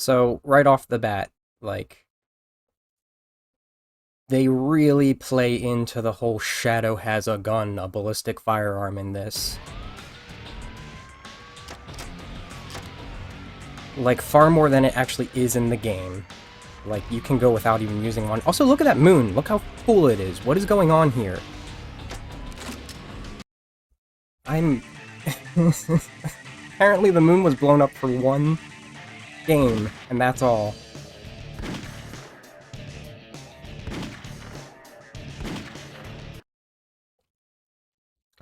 So, right off the bat, like, they really play into the whole Shadow has a gun, a ballistic firearm in this. Like, far more than it actually is in the game. Like, you can go without even using one. Also, look at that moon! Look how full it is! What is going on here? I'm... Apparently the moon was blown up for one game, and that's all.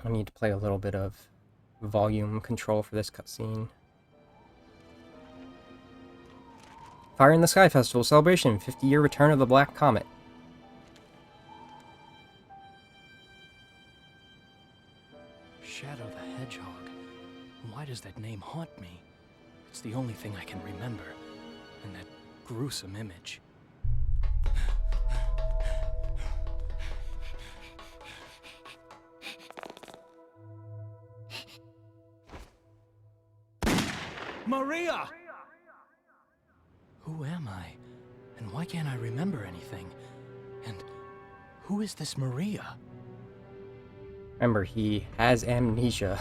I need to play a little bit of volume control for this cutscene. Fire in the Sky Festival celebration, 50-year return of the Black Comet. Shadow the Hedgehog. Why does that name haunt me? It's the only thing I can remember. And that gruesome image. Maria! Who am I? And why can't I remember anything? And who is this Maria? Remember, he has amnesia.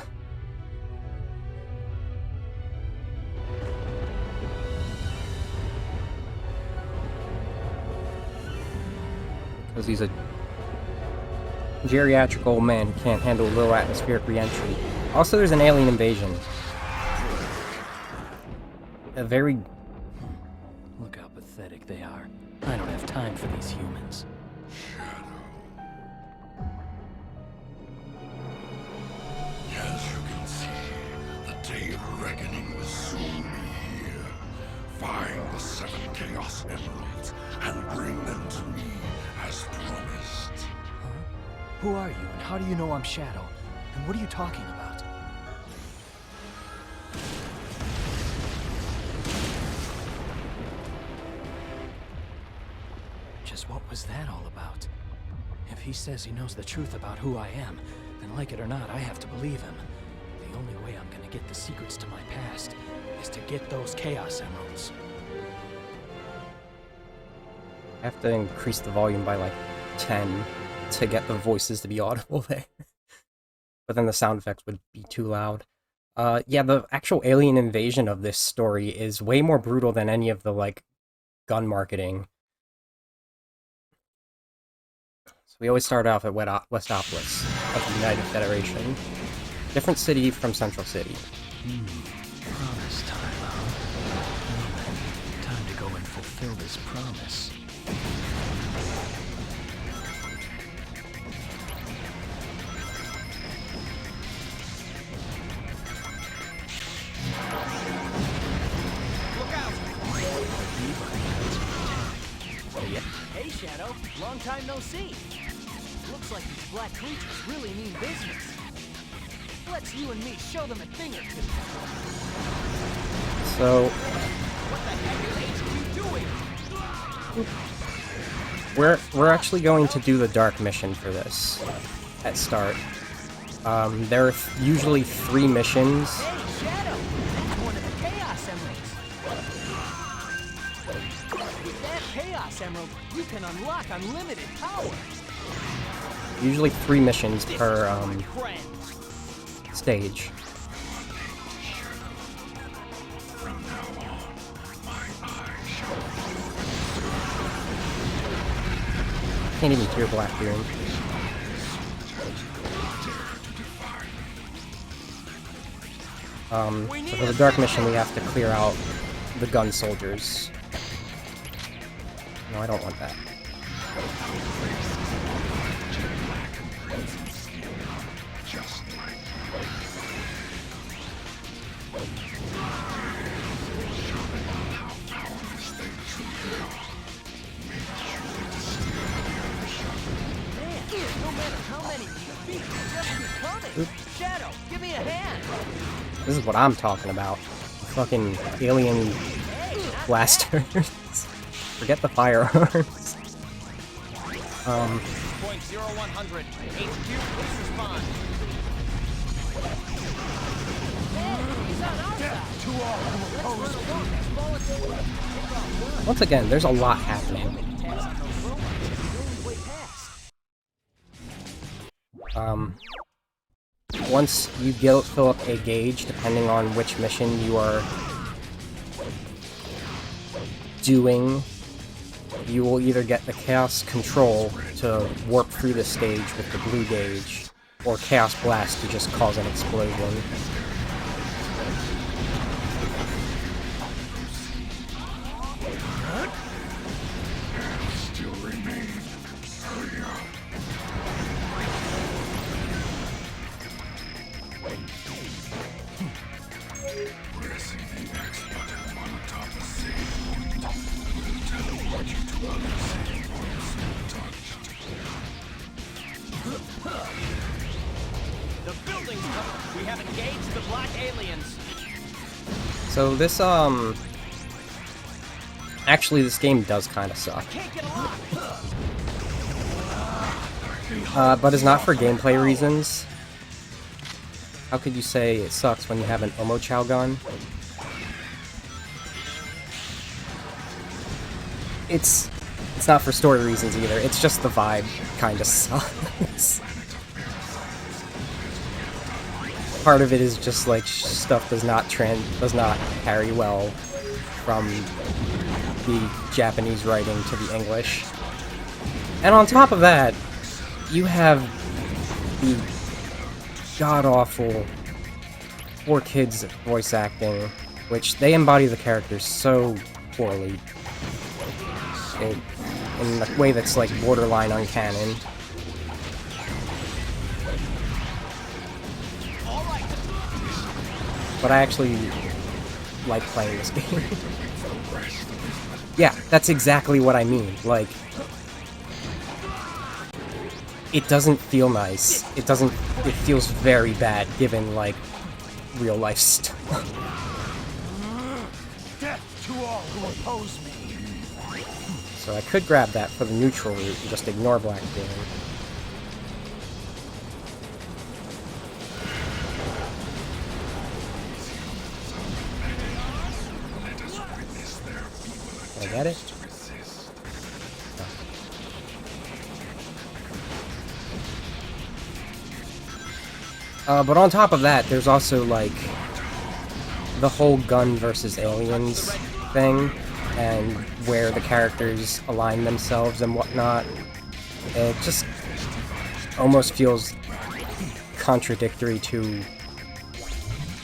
Because he's a geriatric old man who can't handle low atmospheric re-entry. Also, there's an alien invasion. A very... Look how pathetic they are. I don't have time for these humans. As you can see, the day of reckoning will soon be here. Find the 7 Chaos Emeralds and bring them to me as promised. Who are you, and how do you know I'm Shadow? And what are you talking about? Just what was that all about? If he says he knows the truth about who I am, then like it or not, I have to believe him. The only way I'm gonna get the secrets to my past is to get those Chaos Emeralds. I have to increase the volume by like 10 to get the voices to be audible there. But then the sound effects would be too loud. Yeah, the actual alien invasion of this story is way more brutal than any of the, like, gun marketing. So we always start off at Westopolis of the United Federation. Different city from Central City. Promise time, huh? Time to go and fulfill this promise. Hey, Shadow. Long time no see. Looks like these black creatures really mean business. Let's you and me show them a thing or two. So, What the heck is HQ doing? we're actually going to do the dark mission for this at start. There are usually 3 missions. Hey, Shadow. That's one of the Chaos Emeralds. With that Chaos Emerald, you can unlock unlimited power. Usually 3 missions per My friend. stage. From now on, my eyes shall Can't even hear Blackbeard. So for the dark mission, we have to clear out the gun soldiers. No, I don't want that. just like Man, no matter how many you defeat, you just keep coming. Shadow, give me a hand. This is what I'm talking about. Fucking alien blasters. Forget the firearms. Point 0100. HQ, please respond. Man, he's Once again, there's a lot happening. Once you fill up a gauge, depending on which mission you are doing, you will either get the Chaos Control to warp through the stage with the blue gauge, or Chaos Blast to just cause an explosion. The building's covered. We have engaged the black aliens. So this, actually this game does kind of suck. Can't get along. But it's not for gameplay reasons. How could you say it sucks when you have an Omochao gun? It's not for story reasons either, it's just the vibe kinda sucks. Part of it is just like stuff does not carry well from the Japanese writing to the English. And on top of that, you have the god-awful 4Kids voice acting, which they embody the characters so poorly. In a way that's like borderline uncanon. But I actually like playing this game. Yeah, that's exactly what I mean. Like, it doesn't feel nice. It feels very bad given, like, real life stuff. Death to all who oppose me. So I could grab that for the neutral route and just ignore Blackbeard. Did I get it? But on top of that, there's also, like, the whole gun versus aliens thing, and where the characters align themselves and whatnot. It just almost feels contradictory to,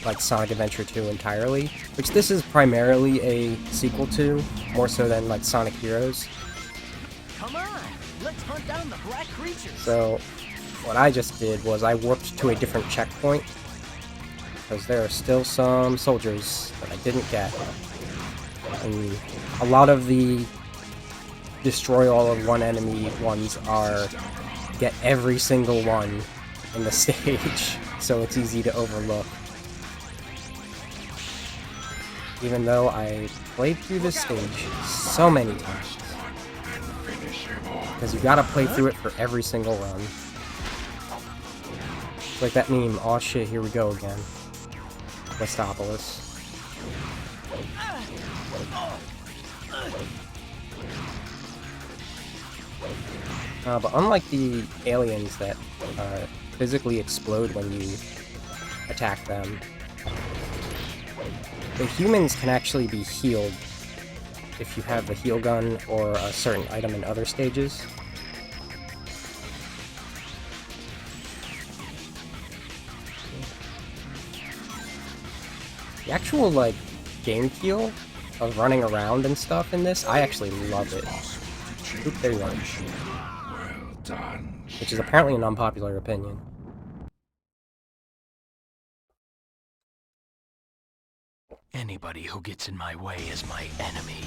like, Sonic Adventure 2 entirely, which this is primarily a sequel to, more so than, like, Sonic Heroes. Come on, let's hunt down the black creatures. So, what I just did was I warped to a different checkpoint, because there are still some soldiers that I didn't get. And a lot of the destroy all of one enemy ones are get every single one in the stage, so it's easy to overlook. Even though I played through this stage so many times. Because you gotta play through it for every single run. It's like that meme, aw shit, here we go again. Westopolis. But unlike the aliens that physically explode when you attack them, the humans can actually be healed if you have the heal gun or a certain item in other stages. The actual, like, game feel of running around and stuff in this, I actually love it. Oop, there you go. Well done. Which is apparently an unpopular opinion. Anybody who gets in my way is my enemy.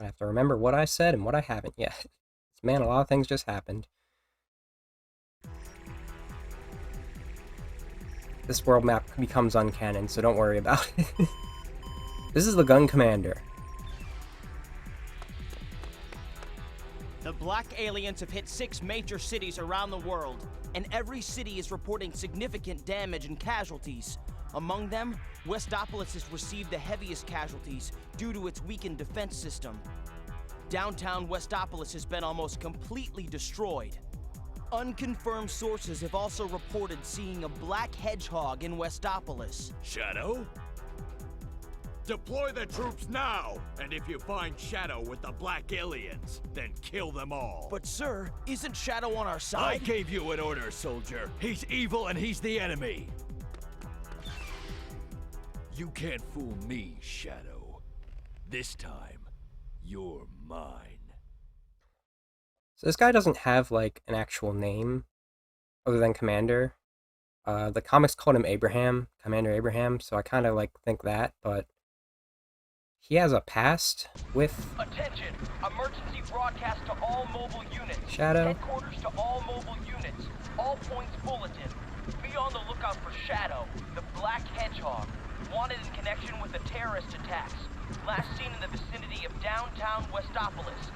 I have to remember what I said and what I haven't yet. Man, a lot of things just happened. this world map becomes uncanon, so don't worry about it. This is the Gun Commander. The Black Aliens have hit 6 major cities around the world, and every city is reporting significant damage and casualties. Among them, Westopolis has received the heaviest casualties due to its weakened defense system. Downtown Westopolis has been almost completely destroyed. Unconfirmed sources have also reported seeing a black hedgehog in Westopolis. Shadow? Deploy the troops now! And if you find Shadow with the Black Aliens, then kill them all. But sir, isn't Shadow on our I side? gave you an order, soldier. He's evil and he's the enemy. You can't fool me, Shadow. This time, you're mine. So this guy doesn't have, like, an actual name other than Commander. The comics called him Abraham, Commander Abraham, so I kind of, like, think that, but he has a past with Attention! Emergency broadcast to all mobile units. Shadow. Headquarters to all mobile units. All points bulletin. Be on the lookout for Shadow, the Black Hedgehog. Wanted in connection with the terrorist attacks. Last seen in the vicinity of downtown Westopolis.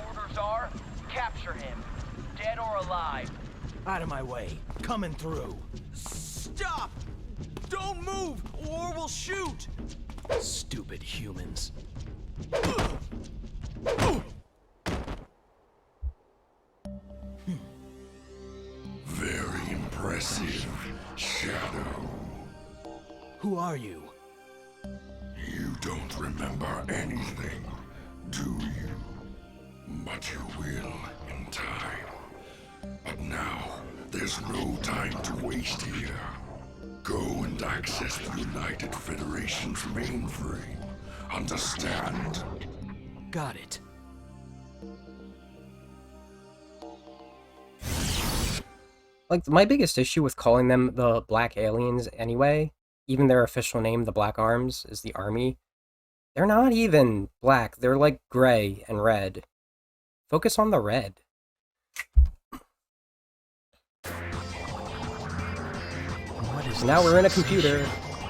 Orders are, capture him. Dead or alive. Out of my way. Coming through. Stop! Don't move, or we'll shoot! Stupid humans. Very impressive, Shadow. Who are you? You don't remember anything, do you? But you will in time. But now, there's no time to waste here. Go and access the United Federation's mainframe. Understand? Got it. like, my biggest issue with calling them the Black Aliens anyway, even their official name, the Black Arms, is the Army, they're not even black. They're, like, gray and red. Focus on the red. What is Now this we're in a sensation? computer.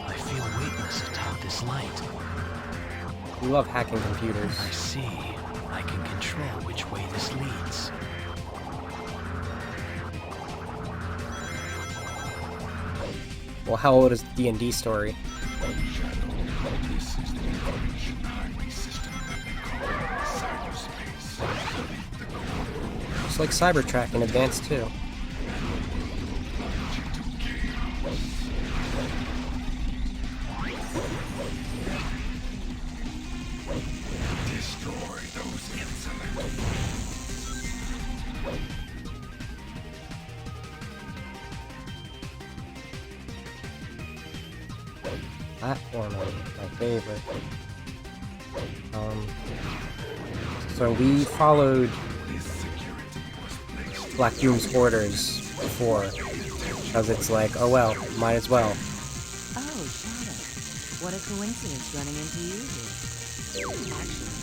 I feel weightless atop this light. We love hacking computers. I see. I can control which way this leads. Well, how old is the D&D story? This is the information highway system that they call cyberspace. It's like Cybertrak in Advanced too. Destroy those insolent. Platforming, my favorite. So we followed This security was placed Black Doom's orders before, because it's like, oh well, might as well. Oh, Shadow. What a coincidence running into you here. Actually,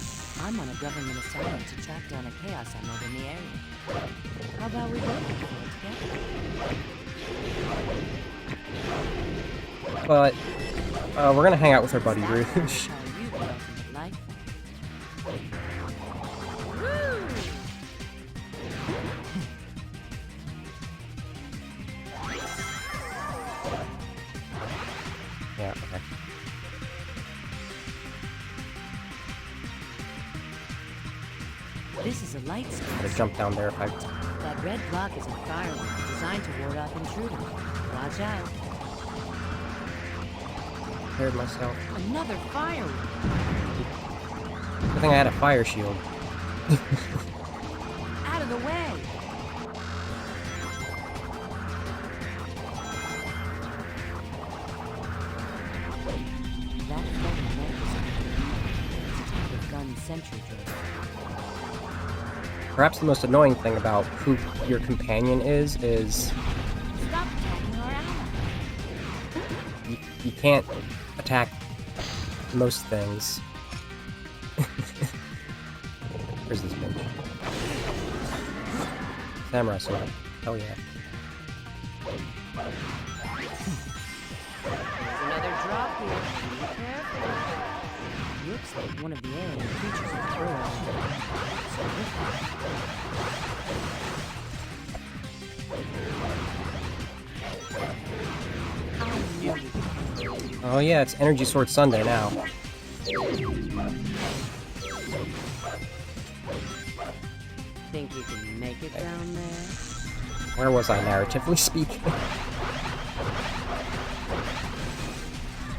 I'm on a government assignment to track down a Chaos Emerald in the area. How about we both look for it together? But we're gonna hang out with our buddy That's Rouge. how you the ultimate life form. Yeah, okay. This is a light Gotta source. jump down there if I... That red block is a firewall designed to ward off intruders. Watch out. prepared myself. Another firewall. Good thing I had a fire shield. Out of the way. That floating net is a type of gun sentry drone. Perhaps the most annoying thing about who your companion is Stop attacking our ally. you can't attack most things. Where's this bitch? Samurai sword. Hell yeah. here. Be careful. Looks like one of the alien creatures is burrowing. So look out. I knew you. Oh yeah, it's Energy Sword Sunday now. Think you can make it down there? Where was I, narratively speaking?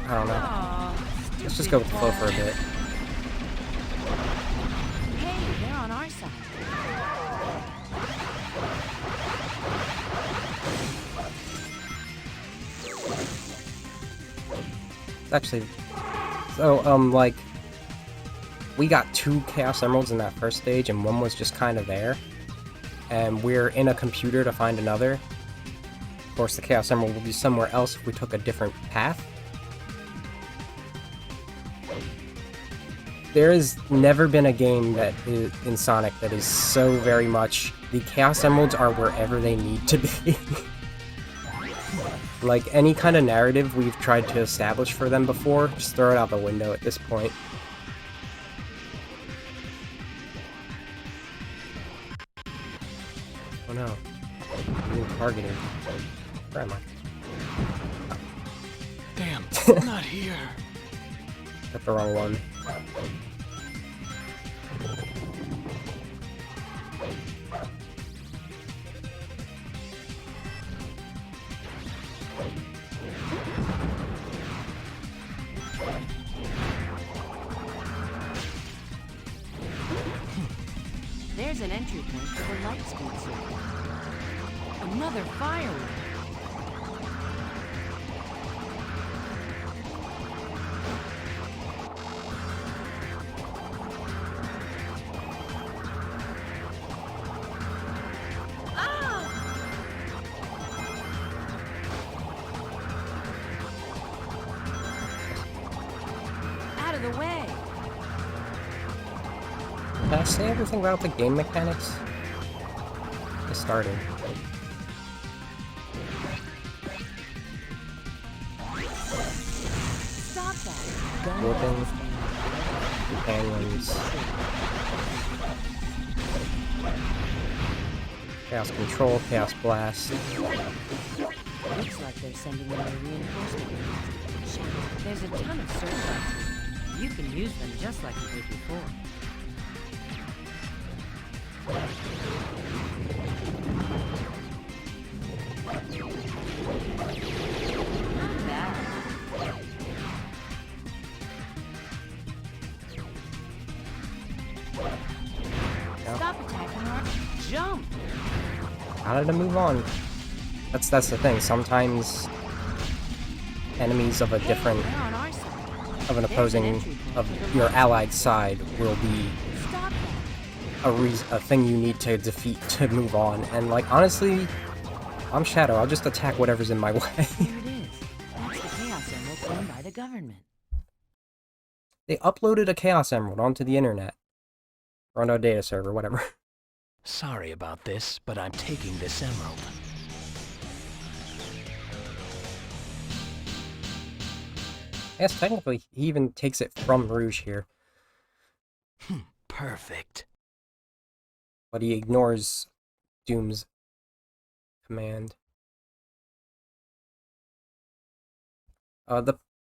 I don't know. Aw, Let's just go with the flow for a bit. Hey, they're on our side. It's actually... So, like... We got 2 Chaos Emeralds in that first stage, and one was just kind of there. And we're in a computer to find another. Of course, the Chaos Emerald will be somewhere else if we took a different path. There has never been a game that is, in Sonic that is so very much... The Chaos Emeralds are wherever they need to be. Like, any kind of narrative we've tried to establish for them before, just throw it out the window at this point. Oh no. I'm being targeted. Where am I? Damn, not here. Got the wrong one. There's an entry point for the light speed circuit. Another firework. Out of the way. Did I say everything about the game mechanics? I started. Stop that. Gun Whooping. stand. Companions. Chaos Control, Chaos Blast. Looks like they're sending in a reinforcement. There's a ton of searchlights. You can use them just like you did before. Not bad. Stop attacking our jump. How did I move on? That's the thing. Sometimes enemies of a different, They're on our side. of an opposing, of your allied side will be Stop that. a thing you need to defeat to move on. And like honestly, I'm Shadow. I'll just attack whatever's in my way. Here it is. That's the Chaos Emerald owned by the government. They uploaded a Chaos Emerald onto the internet. Or onto a data server, whatever. Sorry about this, but I'm taking this emerald. Yes, technically, he even takes it from Rouge here. Perfect. But he ignores Doom's command.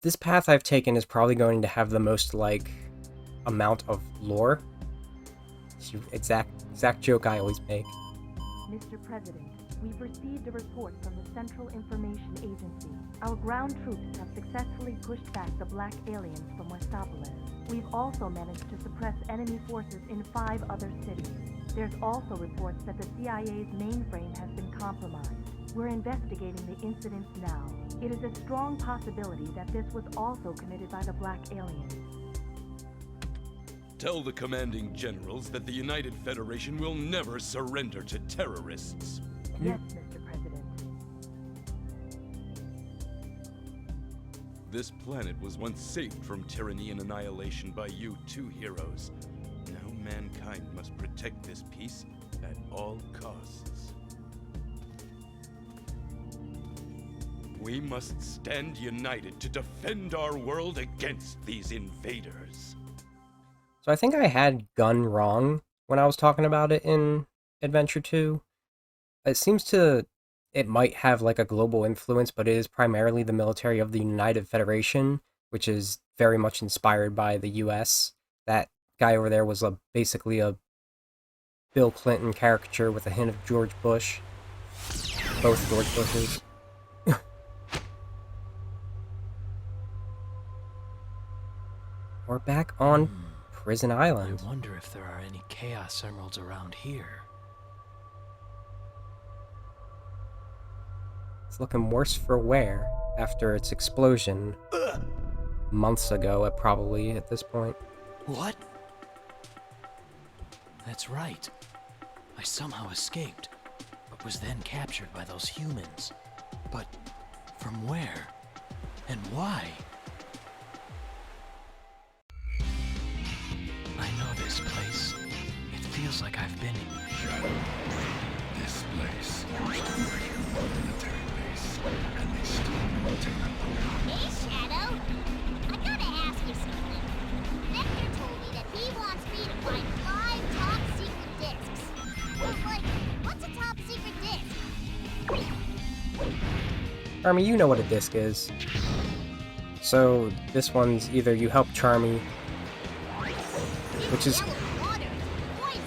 This path I've taken is probably going to have the most, like, amount of lore. It's the exact joke I always make. Mr. President, we've received a report from the Central Information Agency. Our ground troops have successfully pushed back the Black Aliens from Westopolis. We've also managed to suppress enemy forces in 5 other cities. There's also reports that the CIA's mainframe has been compromised. We're investigating the incidents now. It is a strong possibility that this was also committed by the Black Aliens. Tell the commanding generals that the United Federation will never surrender to terrorists. Yes, Mr. President. This planet was once saved from tyranny and annihilation by you 2 heroes. Now mankind must protect this peace at all costs. We must stand united to defend our world against these invaders. So I think I had gun wrong when I was talking about it in Adventure 2. It might have like a global influence, but it is primarily the military of the United Federation, which is very much inspired by the US. That guy over there was basically a Bill Clinton caricature with a hint of George Bush. Both George Bushes. We're back on Prison Island. I wonder if there are any Chaos Emeralds around here. It's looking worse for wear after its explosion months ago, probably at this point. What? That's right. I somehow escaped, but was then captured by those humans. But from where? And why? I know this place. It feels like I've been in. Shadow, this place used to be a human military base, and they still maintain it. Hey, Shadow! I gotta ask you something. Vector told me that he wants me to find 5 top secret discs. But, like, what's a top secret disc? Charmy, you know what a disc is. So, this one's either you help Charmy, which is Yellow water, poison.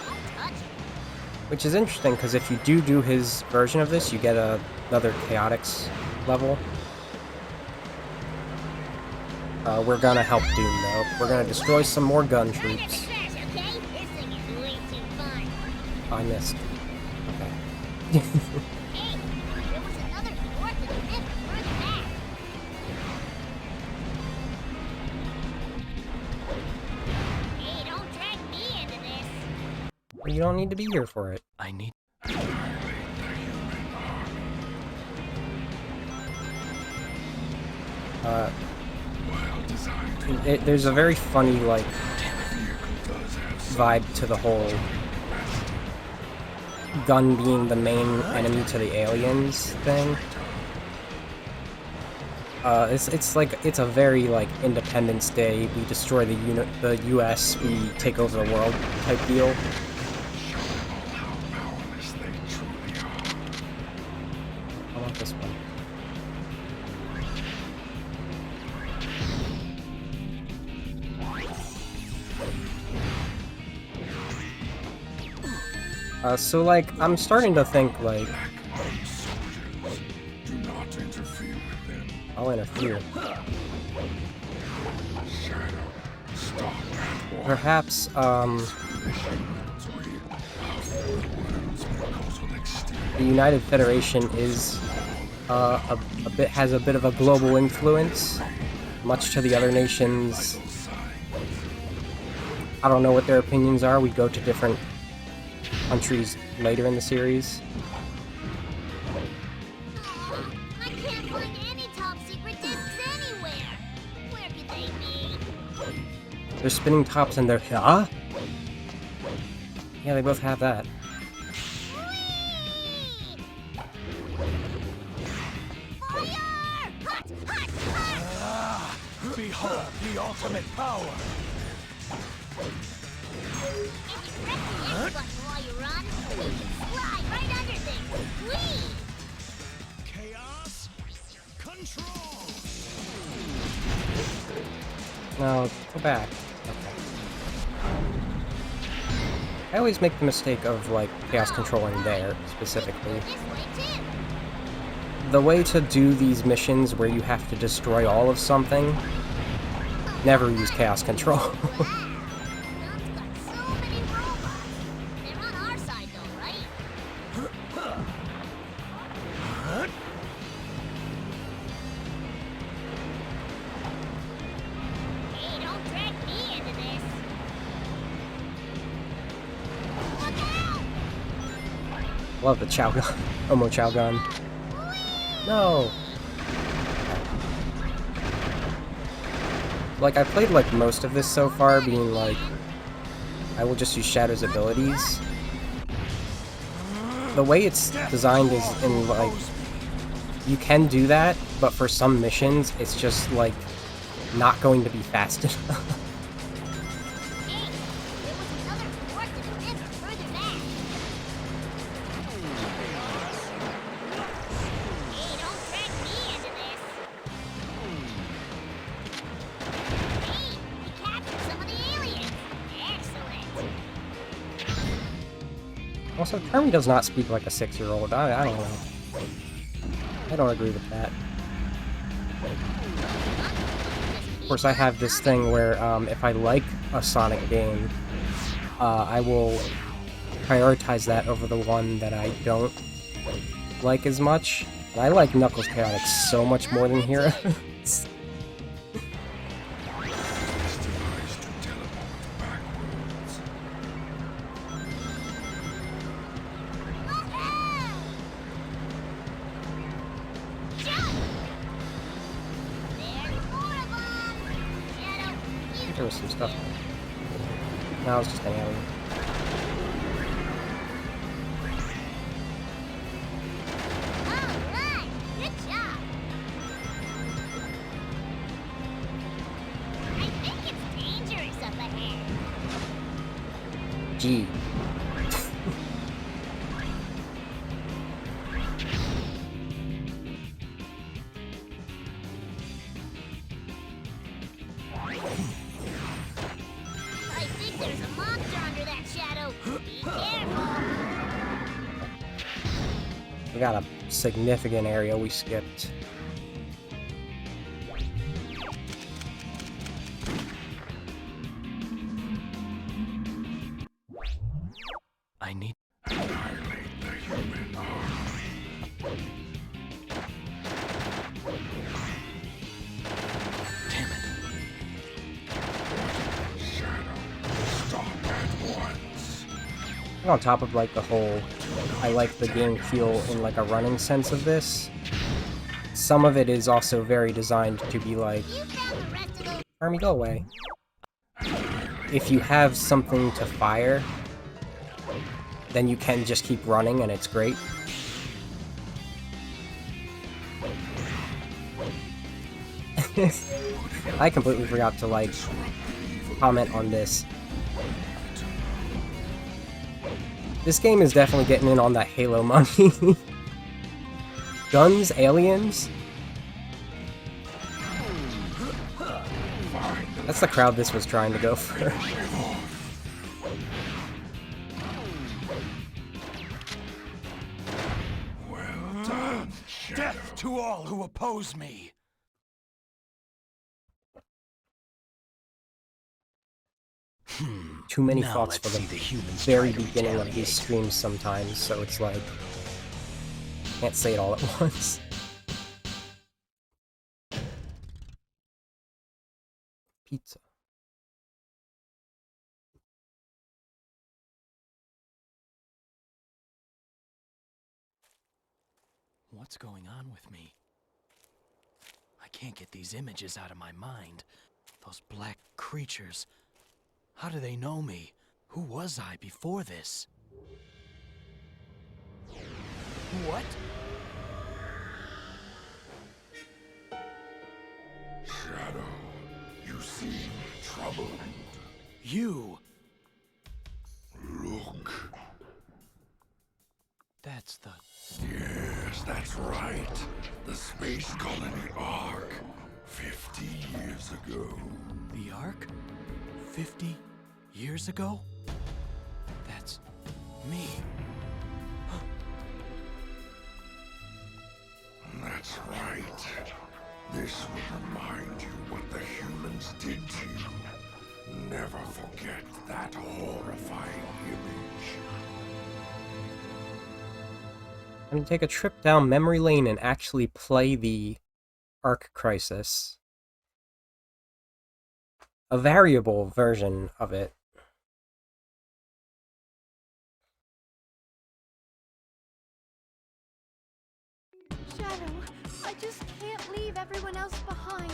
Don't touch it. which is interesting, because if you do his version of this, you get another Chaotix level. We're gonna help Doom, though. We're gonna destroy some more gun Right at troops. the crash, okay? This thing is way too fun. I missed. Okay. Hey, there was another fourth and fifth further back. Hey, don't drag me into this. You don't need to be here for it. I need. There's a very funny, like, vibe to the whole gun being the main enemy to the aliens thing. It's a very, like, Independence Day, we destroy the US, we take over the world type deal. I want this one. So, like, I'm starting to think, like, Do not interfere with them. I'll interfere. Shadow, stop that war. Perhaps, the United Federation is, has a bit of a global influence, much to the other nations. I don't know what their opinions are, we go to different countries later in the series. Oh, I can't find any top secret discs anywhere. Where could they be? They're spinning tops and they're... Huh? Yeah, they both have that. Fire! Hot, hot, hot! Behold the ultimate power! If you press the X button while you run, you can slide right under things. Whee! Chaos control. No, go back. Okay. I always make the mistake of, like, chaos controlling there, specifically. This way too. The way to do these missions where you have to destroy all of something, never use chaos control. Gunn's got so many robots. They're on our side though, right? Hey, don't drag me into this. Look out! Love the Chow Gun. Omo Chow Gun. No! Like, I played, like, most of this so far being, like, I will just use Shadow's abilities. The way it's designed is in, like, You can do that, but for some missions, it's just, like, not going to be fast enough. Hey, there was another fork in the river further back. Hey, don't drag me into this. Hey, we captured some of the aliens. Excellent. Also, Kirby does not speak like a 6-year-old. I don't know. I don't agree with that. Of course, I have this thing where if I like a Sonic game, I will prioritize that over the one that I don't like as much. I like Knuckles Chaotix so much more than Heroes. This device to teleport backwards. There's more of them. Shadow, you There was some stuff. Now it's just an alien. Alright, good job. I think it's dangerous up ahead. Gee. I think there's a monster under that shadow. Be careful. We got a significant area we skipped. I need. Annihilate the human army. Damn it. Shadow, stop at once. And on top of like the whole, I like the game feel in like a running sense of this. Some of it is also very designed to be like, You found the rest of those. Army, go away. If you have something to fire, then you can just keep running and it's great. I completely forgot to like comment on this. This game is definitely getting in on that Halo money. Guns, aliens. That's the crowd this was trying to go for. Well done, Shadow. Death to all who oppose me! Too many Now thoughts let's for see the the humans very try to beginning of these retaliate. streams sometimes, so it's like, can't say it all at once. Pizza. What's going on with me? I can't get these images out of my mind. Those black creatures. How do they know me? Who was I before this? What? Shadow, you seem troubled. You! Look. That's the... Yes, that's right. The space colony Ark. 50 years ago. The Ark? 50 years ago? That's me. That's right. This will remind you what the humans did to you. Never forget that horrifying image. I'm gonna take a trip down memory lane and actually play the Ark Crisis. A variable version of it. Shadow, I just can't leave everyone else behind.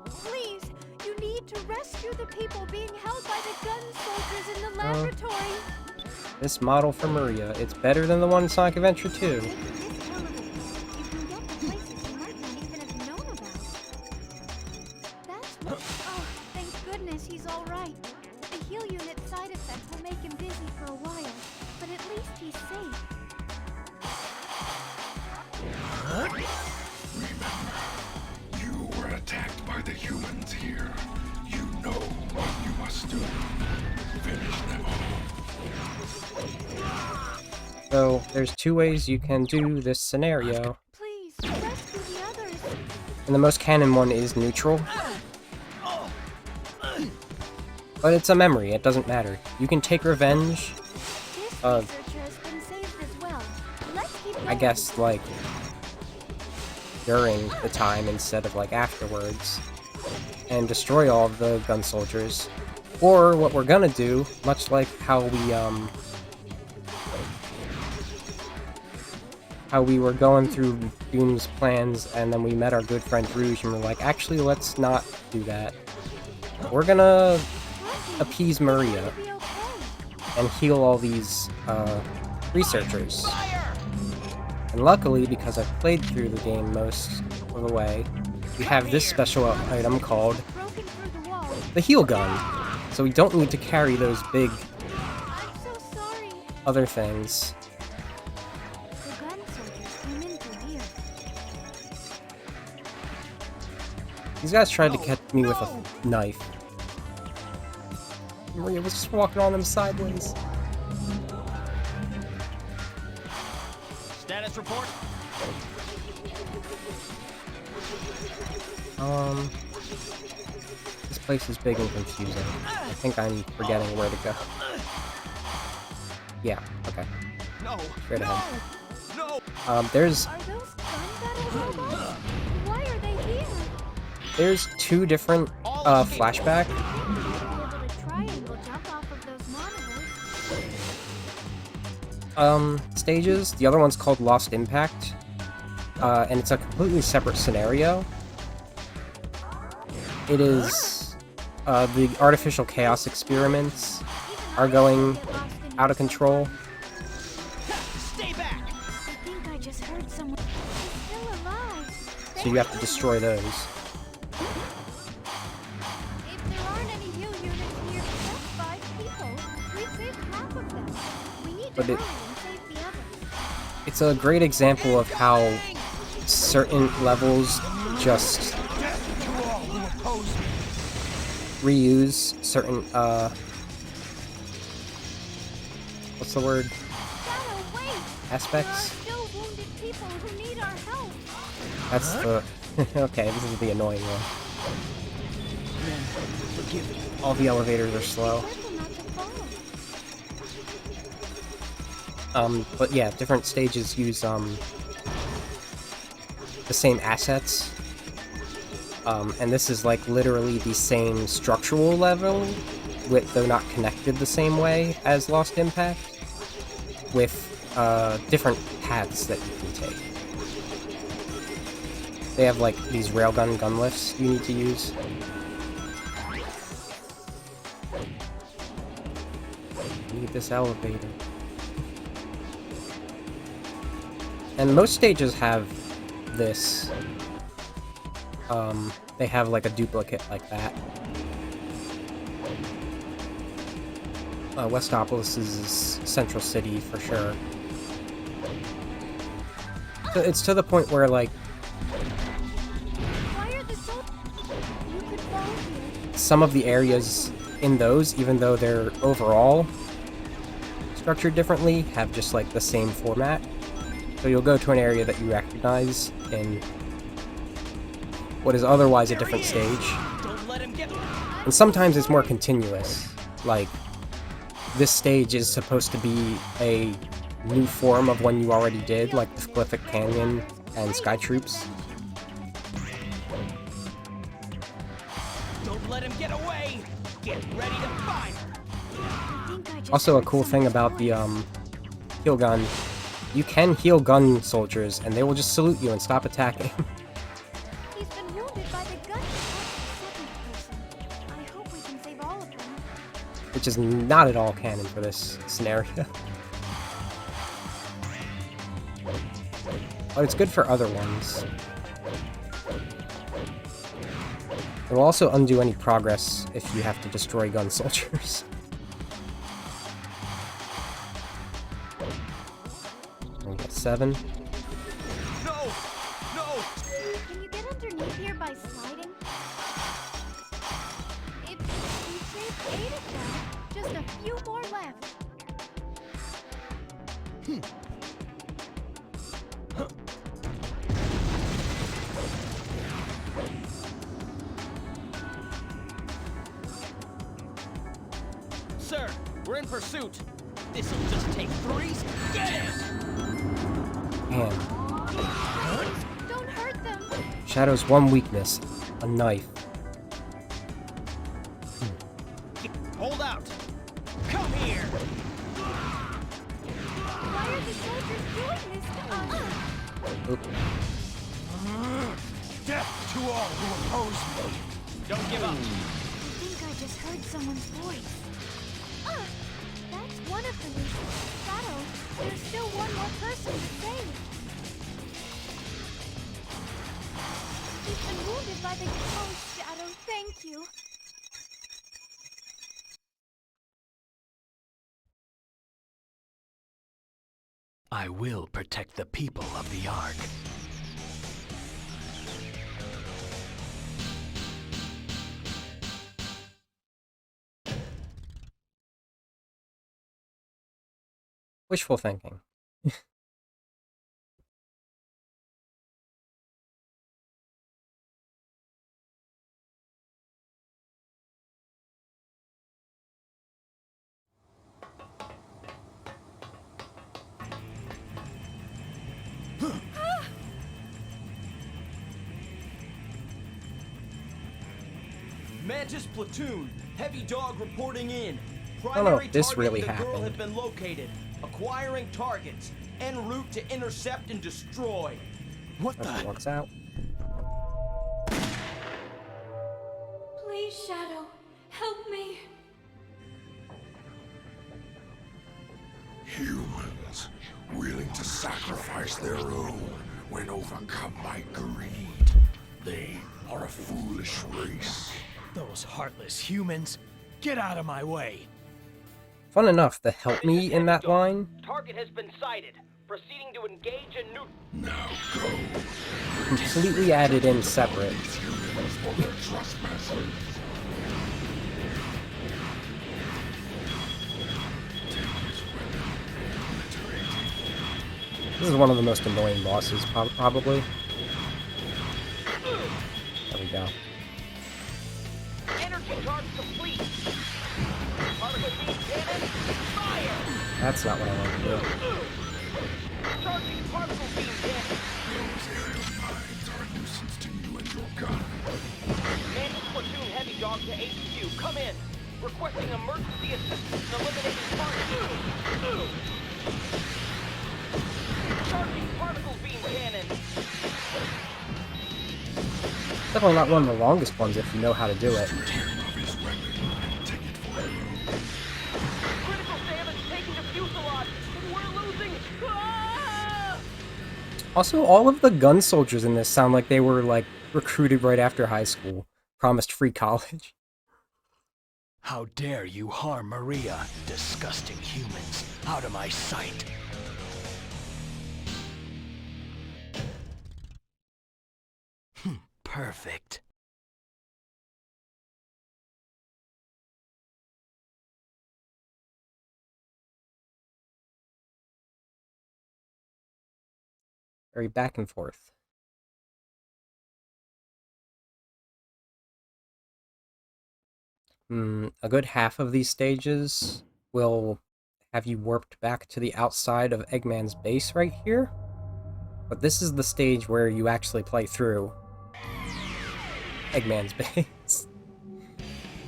Please, you need to rescue the people being held by the gun soldiers in the laboratory. This model for Maria, it's better than the one in Sonic Adventure 2. Take this elevator. You can get to places goodness he's alright. The heal unit side effect will make him dizzy for a while, but at least he's safe. Remember, you were attacked by the humans here. You know what you must do. Finish them all. So there's two ways you can do this scenario. Please, rescue the others. And the most canon one is neutral. But it's a memory, it doesn't matter. You can take revenge, This researcher has been saved as well. Let's keep I going. guess, like, during the time instead of, like, afterwards. And destroy all of the gun soldiers. Or what we're gonna do, much like how we were going through Doom's plans and then we met our good friend Rouge and we're like, actually, let's not do that. We're gonna appease Maria It'll be okay. and heal all these researchers. And luckily, because I've played through the game most of the way, we have this special item called Broken through the wall. the heal gun. So we don't need to carry those big I'm so sorry. other things. The gun soldiers came in through here. These guys tried to catch me with a knife. Maria was just walking on them sideways. Status report. This place is big and confusing. I think I'm forgetting where to go. Yeah, okay. No. Straight ahead. No. There's Are those gun battle robots? Why are they here? two different flashback You'll be able to triangle jump off of those monitors. stages. The other one's called Lost Impact. And it's a completely separate scenario. It is the artificial chaos experiments are going out of control. Stay back. I think I just heard someone. He's still alive. So you have to destroy those. If there aren't any heal units here, that's 5 people. We've saved half of them. We need to But hurry and save the others. It's a great example of how certain levels just reuse certain, what's the word? Shadow, wait! Aspects? There are still wounded people who need our help. That's the... okay, this is the annoying one. Forgive me. All the elevators are slow. Careful not to fall. But yeah, different stages use, the same assets. And this is like literally the same structural level, with though not connected the same way as Lost Impact, with different paths that you can take. They have like these railgun gun lifts you need to use. Need this elevator. And most stages have this. They have like a duplicate like that. Westopolis is Central City for sure. So it's to the point where like Why are the soldiers? You could fall here. some of the areas in those, even though they're overall structured differently, have just like the same format. So you'll go to an area that you recognize in what is otherwise a different stage. Don't let him get. And sometimes it's more continuous. Like, this stage is supposed to be a new form of one you already did, like the Glyphic Canyon and Sky Troops. Don't let him get away. Get ready to fire. I think I just Also, a heard cool thing someone's about the voice. heal gun, you can heal gun soldiers, and they will just salute you and stop attacking. He's been wounded by the gun. That's the second person. I hope we can save all of them. Which is not at all canon for this scenario. But it's good for other ones. It will also undo any progress if you have to destroy gun soldiers. We got 7. No! No! Can you get underneath here by sliding? If you saved 8 of them, just a few more left. Sir, we're in pursuit. This'll just take 3 seconds. Man, Don't hurt them. Shadow's one weakness, a knife. Hold out. Come here. Why are the soldiers doing this to us? Oop. Death to all who oppose me! Don't give up. I think I just heard someone's voice. That's one of the reasons. Shadow, there's still one more person to save. He's been wounded by the... Oh, Shadow, thank you. I will protect the people of the Ark. Wishful thinking. Mantis platoon, heavy dog reporting in. don't know if this target really and the girl happened. have been located. Acquiring targets. En route to intercept and destroy. What That the? works out. Please, Shadow, help me. Humans, willing to sacrifice their own when overcome by greed. They are a foolish race. Those heartless humans! Get out of my way! Fun enough, the help me in that line Target has been sighted. Proceeding to engage and neutral. Now go. completely added in separate. Humans for their trespasses. This is one of the most annoying bosses, probably. There we go. Energy charge complete. Particle beam cannon. Fire! That's not what I want to do. Charging particle beam cannon. Those alien minds are a nuisance to you and your gun. Mantis platoon heavy dog to HQ. Come in. Requesting emergency assistance in eliminating targets. Charging particle beam cannon. Definitely not one of the longest ones if you know how to do it. Tear off his weapon and take it for a load. Critical damage taking the fuselage. We're losing. Ah! Also, all of the gun soldiers in this sound like they were, like, recruited right after high school. Promised free college. How dare you harm Maria, disgusting humans! Out of my sight! Perfect. Very back and forth. A good half of these stages will have you warped back to the outside of Eggman's base right here. But this is the stage where you actually play through Eggman's base.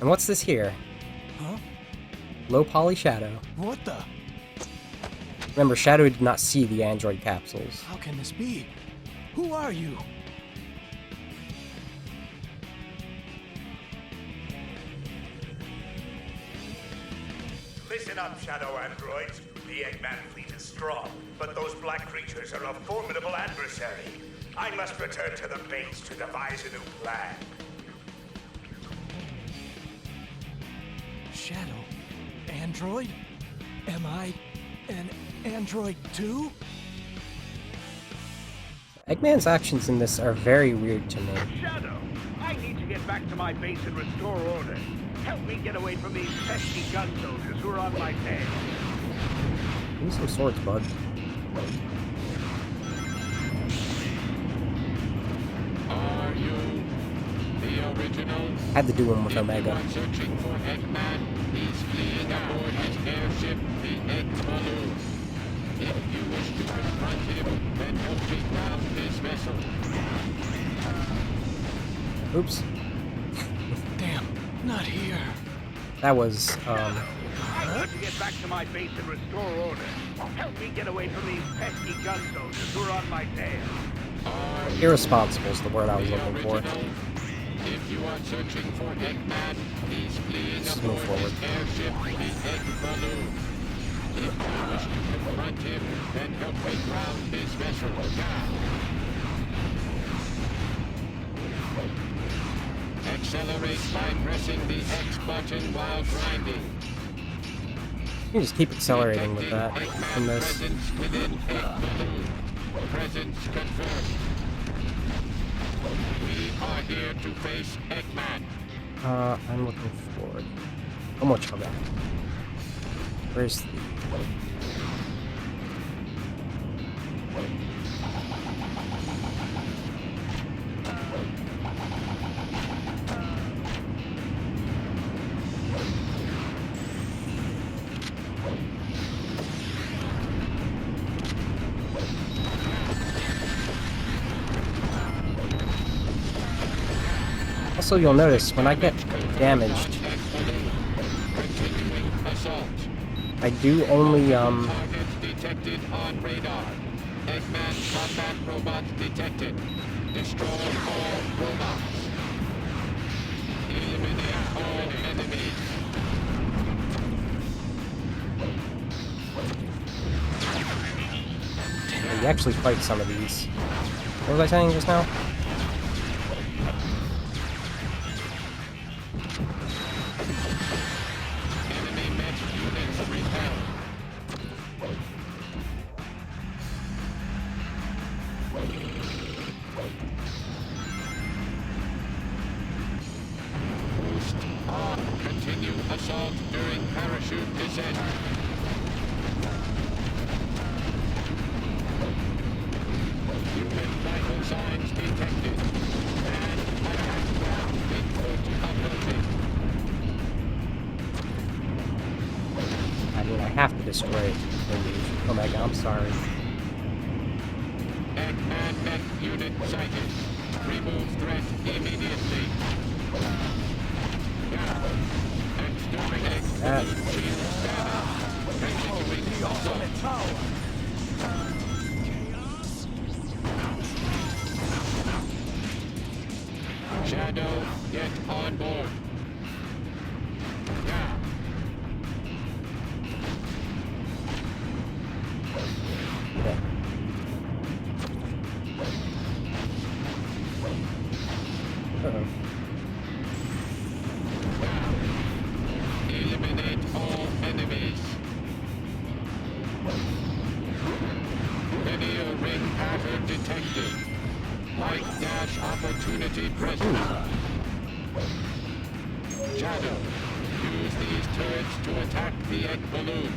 And what's this here? Huh? Low poly Shadow. What the? Remember, Shadow did not see the android capsules. How can this be? Who are you? Listen up, Shadow androids. The Eggman fleet is strong, but those black creatures are a formidable adversary. I must return to the base to devise a new plan. Shadow. Android? Am I an android too? Eggman's actions in this are very weird to me. Shadow, I need to get back to my base and restore order. Help me get away from these pesky gun soldiers who are on my tail. Give me some swords, bud. Are you the original? Had to do one with Omega. If you are searching for Eggman, he's fleeing aboard his airship, the Egg Balloon. If you wish to confront him, then help me ground his vessel. Oops. Damn, not here. That was, I need to get back to my base and restore order. Help me get away from these pesky gun soldiers who are on my tail. irresponsible is the word I was looking for. If you are searching for Eggman, he's fleeing Let's move aboard forward. his airship, the Egg Balloon. If you wish to confront him, then help me ground his vessel now. Accelerate by pressing the X button while grinding. You can just keep accelerating with that in this. Presence within Egg Balloon. Presence confirmed. We are here to face Eggman. I'm looking forward. How much of that? Where's the... Also, you'll notice when I get damaged, I do only, Targets detected on radar. Eggman combat robots detected. Destroy all robots. Eliminate all enemies. you actually fight some of these. What was I saying just now? Enemy met units repelled. Boost on. Continue assault during parachute descent. Human vital signs detected. And attack ground input approaching. I mean, I have to destroy it. Omega, I'm sorry. Eggman mech unit sighted. Remove threat immediately. Exterminate. That. Shield scanner. Continuing assault. Shadow, get on board. Now. Okay. Uh-oh. Eliminate all enemies. Linear ring pattern detected. Light dash opportunity present. Shadow, use these turrets to attack the Egg Balloon.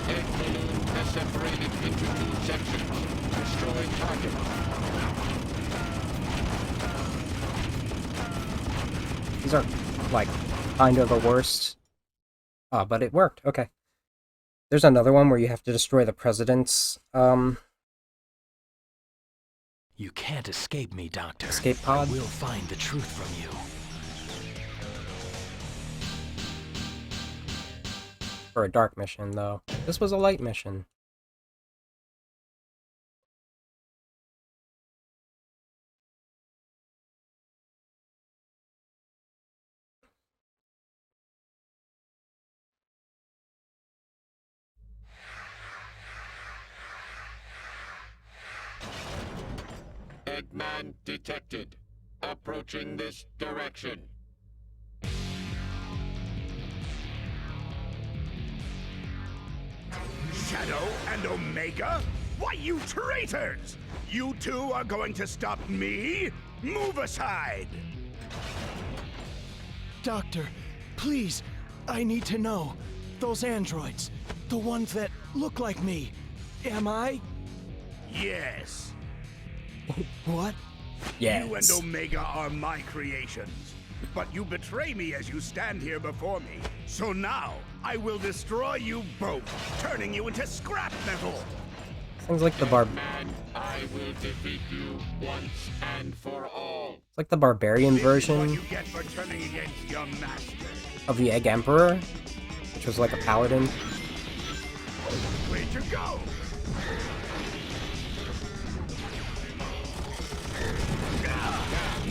Egg Balloon has separated into two sections. Destroy target. These are, like, kind of the worst. Ah, but it worked. Okay. There's another one where you have to destroy the president's, You can't escape me, Doctor. escape pod. I will find the truth from you. For a dark mission, though. This was a light mission. command detected. Approaching this direction. Shadow and Omega? Why, you traitors! You two are going to stop me? Move aside! Doctor, please, I need to know. Those androids, the ones that look like me, am I? Yes. What? You and Yes. Omega are my creations. But you betray me as you stand here before me. So now, I will destroy you both, turning you into scrap metal! Sounds like the And I will defeat you once and for all. It's like the barbarian This is what version you get for turning against your master. of the Egg Emperor, which was like a paladin. Where'd you go?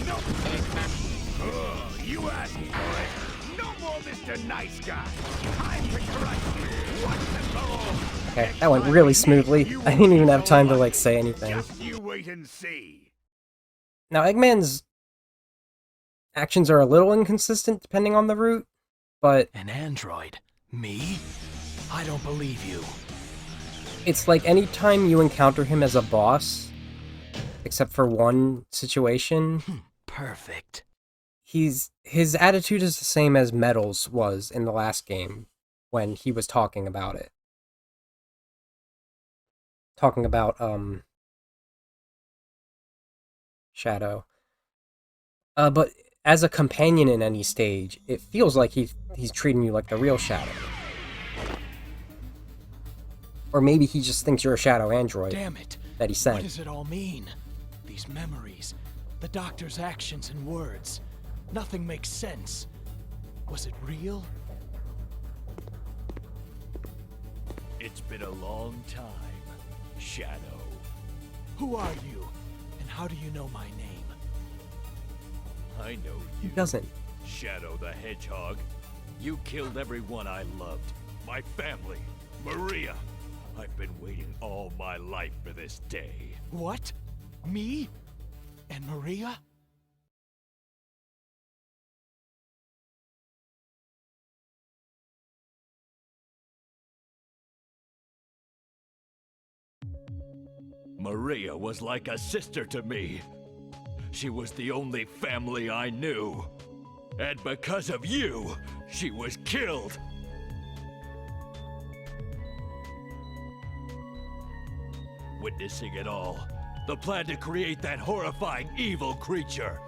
No! Oh, you asked for it. No more Mr. Nice Guy. Time to crush you once and for all. Okay, that went really smoothly. I didn't even have time to like say anything. Just you wait and see. Now, Eggman's actions are a little inconsistent depending on the route, but An android? Me? I don't believe you. it's like anytime you encounter him as a boss, except for one situation, Perfect. his attitude is the same as Metal's was in the last game when he was talking about it. Talking about Shadow. But as a companion in any stage, it feels like he's treating you like the real Shadow. Or maybe he just thinks you're a Shadow android Damn it. that he What sent. does it all mean? These memories, the doctor's actions and words. Nothing makes sense. Was it real? It's been a long time, Shadow. Who are you? And how do you know my name? I know He you, doesn't. Shadow the Hedgehog. You killed everyone I loved. My family, Maria. I've been waiting all my life for this day. What? Me? And Maria? Maria was like a sister to me. She was the only family I knew. And because of you, she was killed. Witnessing it all, the plan to create that horrifying evil creature.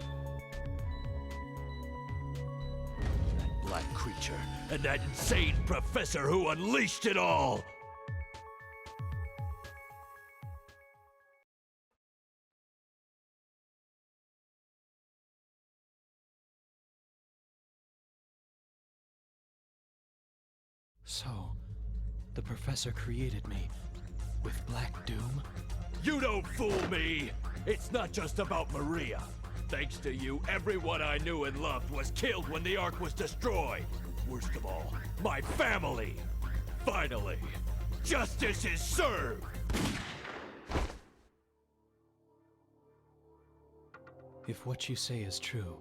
That black creature and that insane professor who unleashed it all. So, the professor created me with Black Doom? You don't fool me! It's not just about Maria. Thanks to you, everyone I knew and loved was killed when the Ark was destroyed. Worst of all, my family! Finally, justice is served! If what you say is true,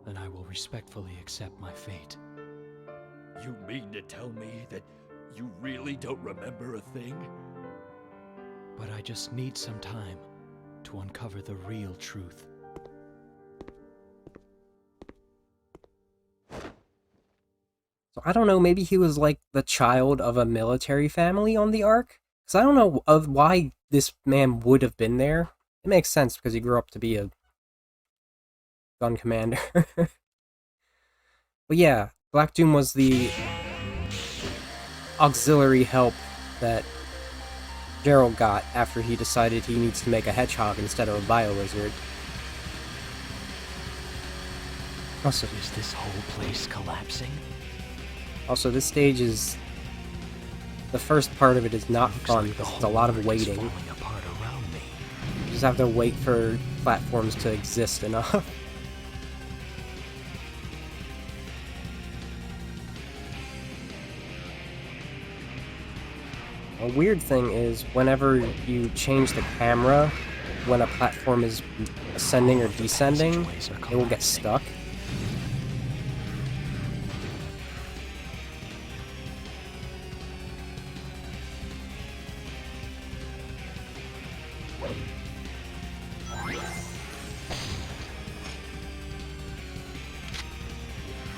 then I will respectfully accept my fate. You mean to tell me that you really don't remember a thing? But I just need some time to uncover the real truth. So I don't know, maybe he was like the child of a military family on the Ark? Because I don't know of why this man would have been there. It makes sense because he grew up to be a gun commander. But yeah, Black Doom was the auxiliary help that Gerald got after he decided he needs to make a hedgehog instead of a bio-lizard. Also, Is this whole place collapsing? this stage is... The first part of it is not Looks fun like the because it's a whole lot of world is waiting. falling apart around me. You just have to wait for platforms to exist enough. A weird thing is, whenever you change the camera, when a platform is ascending or descending, it will get stuck.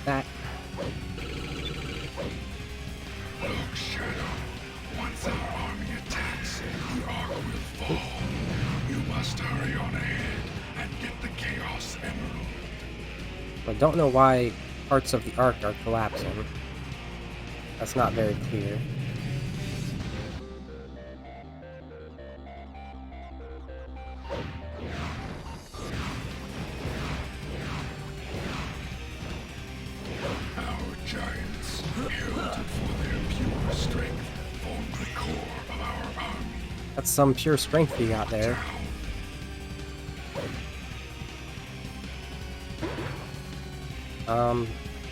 That. Look, Shadow. Once our army attacks, the Ark will fall. You must hurry on ahead and get the Chaos Emerald. I don't know why parts of the Ark are collapsing. That's not very clear. Our giants, heralded for their pure strength, form the core of our army. That's some pure strength you got there.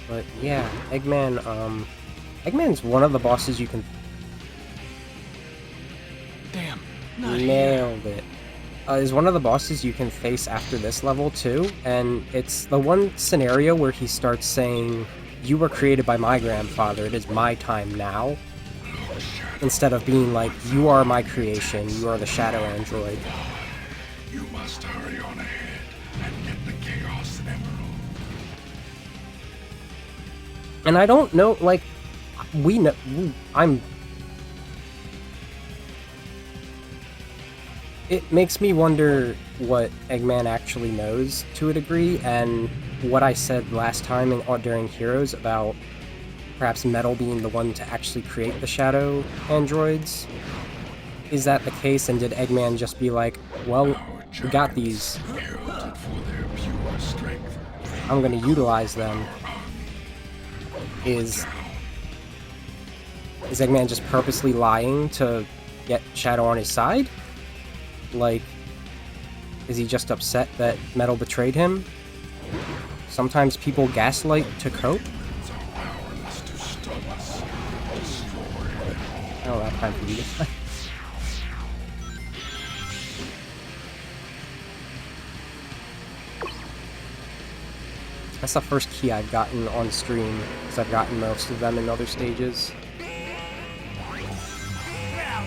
But yeah, Eggman, Eggman's one of the bosses you can... Damn, not here. Nailed it. Is one of the bosses you can face after this level too, and it's the one scenario where he starts saying, "You were created by my grandfather, it is my time now," instead of being like, "You are my creation, you are the Shadow Android." You must hurry on ahead and get the Chaos Emerald. And I don't know, like, it makes me wonder what Eggman actually knows to a degree, and what I said last time during Heroes about perhaps Metal being the one to actually create the Shadow Androids. Is that the case, and did Eggman just be like, well, we got these, Heralded for their pure strength. I'm gonna utilize them? Is Eggman just purposely lying to get Shadow on his side? Like, is he just upset that Metal betrayed him? Sometimes people gaslight to cope. Powerless to stop us. I don't have time for you to fight. That's the first key I've gotten on stream, because I've gotten most of them in other stages. Well,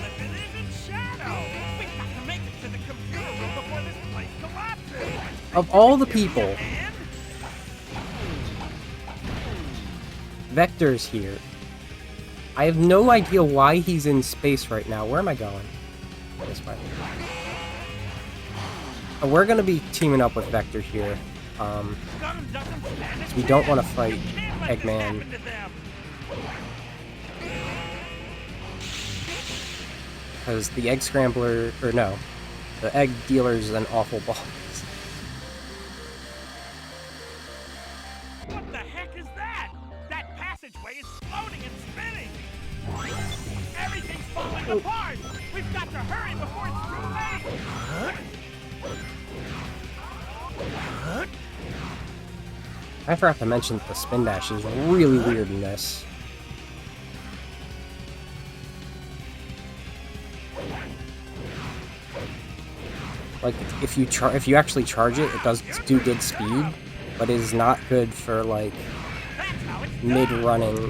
if it isn't Shadow, we've got to make it to the computer room before this place collapses. Of all the people, Vector's here. I have no idea why he's in space right now. Where am I going? This way. We're gonna be teaming up with Vector here. We don't want to fight Eggman. Because the Egg Scrambler, or no, the Egg Dealer's an awful boss. What the heck is that? That passageway is floating and spinning. Everything's falling apart. We've got to hurry before it's too late. I forgot to mention that the spin dash is really weird in this. Like, if you actually charge it, it does do good speed, but it is not good for, like, mid-running.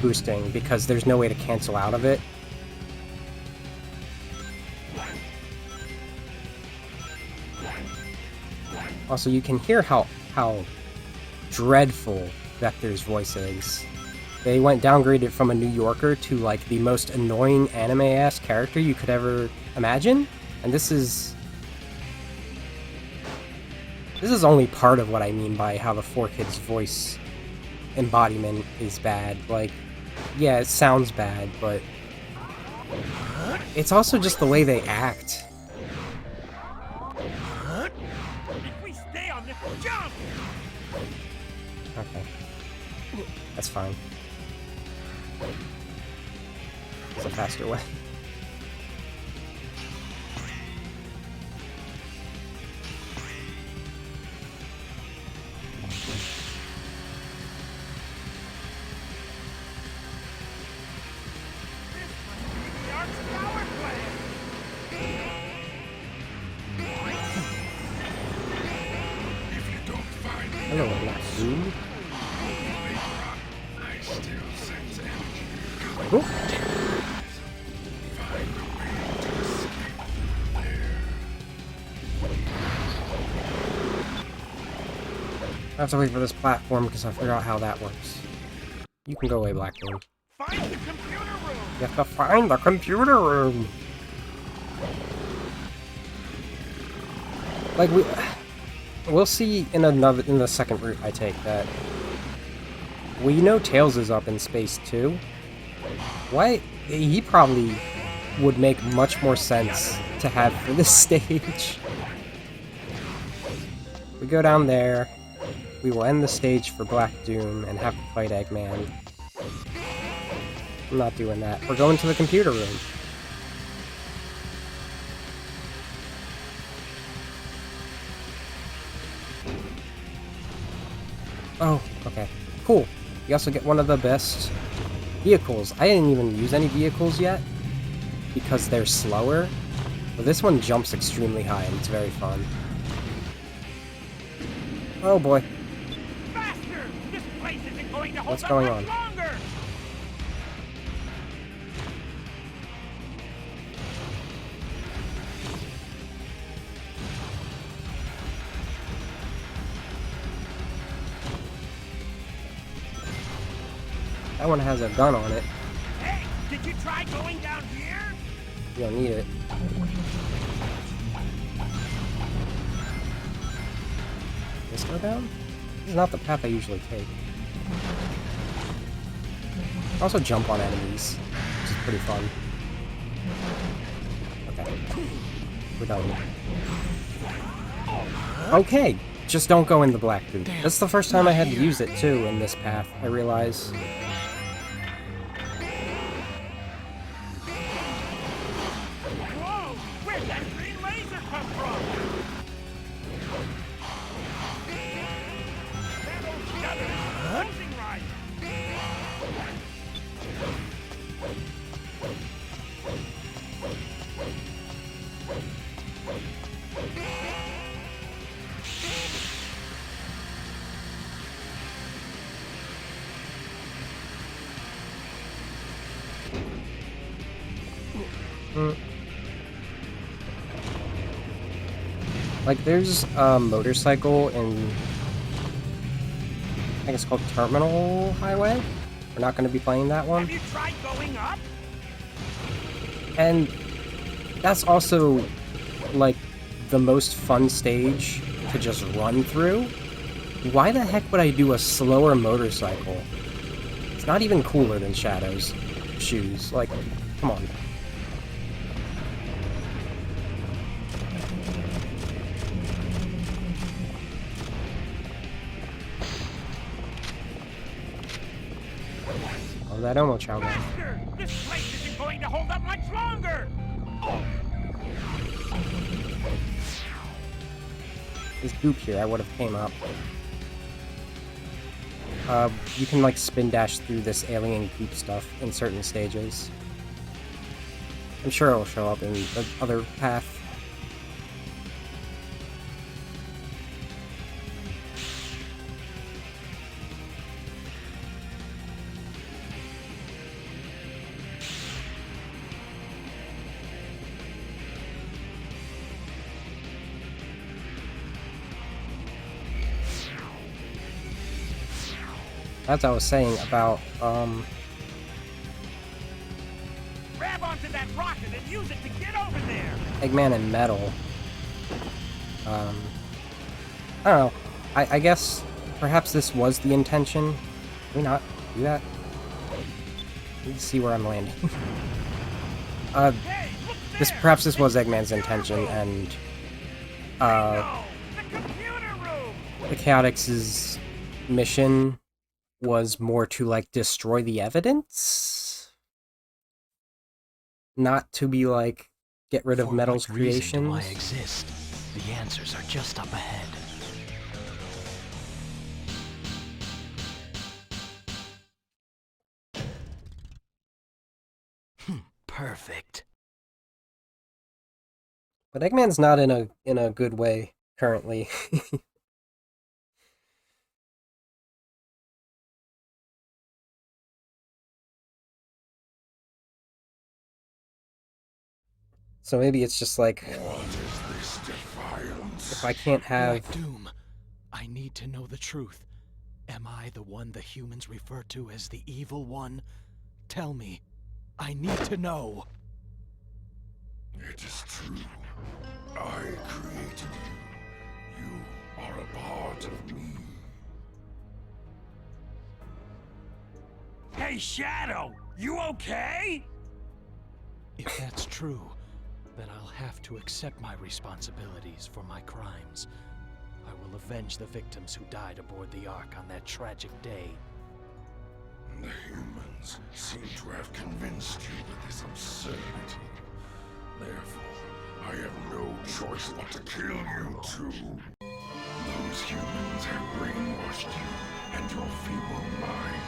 Boosting, because there's no way to cancel out of it. Also, you can hear how dreadful Vector's voice is. They went downgraded from a New Yorker to, like, the most annoying anime-ass character you could ever imagine, and this is only part of what I mean by how the 4Kids voice embodiment is bad. Like, yeah, it sounds bad, but it's also just the way they act. If we stay on this jump. Okay. That's fine. There's a faster way. Hello, Black Doom. I still sense energy. Oh. Find a way to escape there. I have to wait for this platform because I forgot how that works. You can go away, Black Doom. Find the computer room! You have to find the computer room! Like, we'll see in the second route I take that we know Tails is up in space too. Why? He probably would make much more sense to have for this stage. We go down there, we will end the stage for Black Doom and have to fight Eggman. I'm not doing that. We're going to the computer room. Oh, okay. Cool. You also get one of the best vehicles. I didn't even use any vehicles yet because they're slower. But this one jumps extremely high and it's very fun. Oh boy. Faster! This place isn't going to hold What's up going much on? longer! That one has a gun on it. Hey, did you try going down here? You don't need it. This go down? This is not the path I usually take. I also jump on enemies, which is pretty fun. Okay. We're done. Okay! Just don't go in the black boot. That's the first time I had to use it, too, in this path, I realize. Whoa! Where'd that green laser come from? That old gunner is closing right. Like, there's a motorcycle in... I think it's called Terminal Highway. We're not going to be playing that one. Have you tried going up? And that's also, like, the most fun stage to just run through. Why the heck would I do a slower motorcycle? It's not even cooler than Shadow's shoes. Like, come on. Oh, that Omo Chow guy. Faster! This place isn't going to hold up much longer! This goop here, I would have came up. You can like spin dash through this alien goop stuff in certain stages. I'm sure it'll show up in the other path. As I was saying about, Grab onto that rocket and use it to get over there! Eggman and Metal. I don't know. I guess perhaps this was the intention. Can we not do that? Let's see where I'm landing. Perhaps this was Eggman's intention, and The computer room! the Chaotix's mission was more to like destroy the evidence, not to be like get rid of For Metal's what reason do I creations. exist? The answers are just up ahead. Perfect. But Eggman's not in a good way currently. So maybe it's just like, What is this defiance? if I can't have... Black Doom, I need to know the truth. Am I the one the humans refer to as the evil one? Tell me. I need to know. It is true. I created you. You are a part of me. Hey, Shadow! You okay? If that's true, then I'll have to accept my responsibilities for my crimes. I will avenge the victims who died aboard the Ark on that tragic day. The humans seem to have convinced you with this absurdity. Therefore, I have no choice but to kill you too. Those humans have brainwashed you and your feeble mind.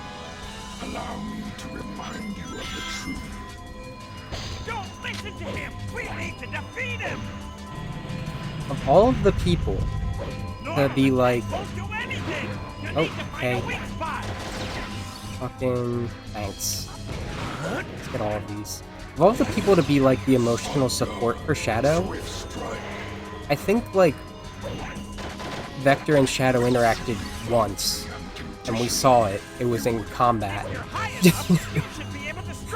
Allow me to remind you of the truth. Don't listen to him! We need to defeat him! Of all of the people to be like, Won't do anything! You oh, need to find okay, a weak spot! fucking thanks. Let's get all of these. Of all of the people to be like the emotional support for Shadow, I think like Vector and Shadow interacted once, and we saw it. It was in combat.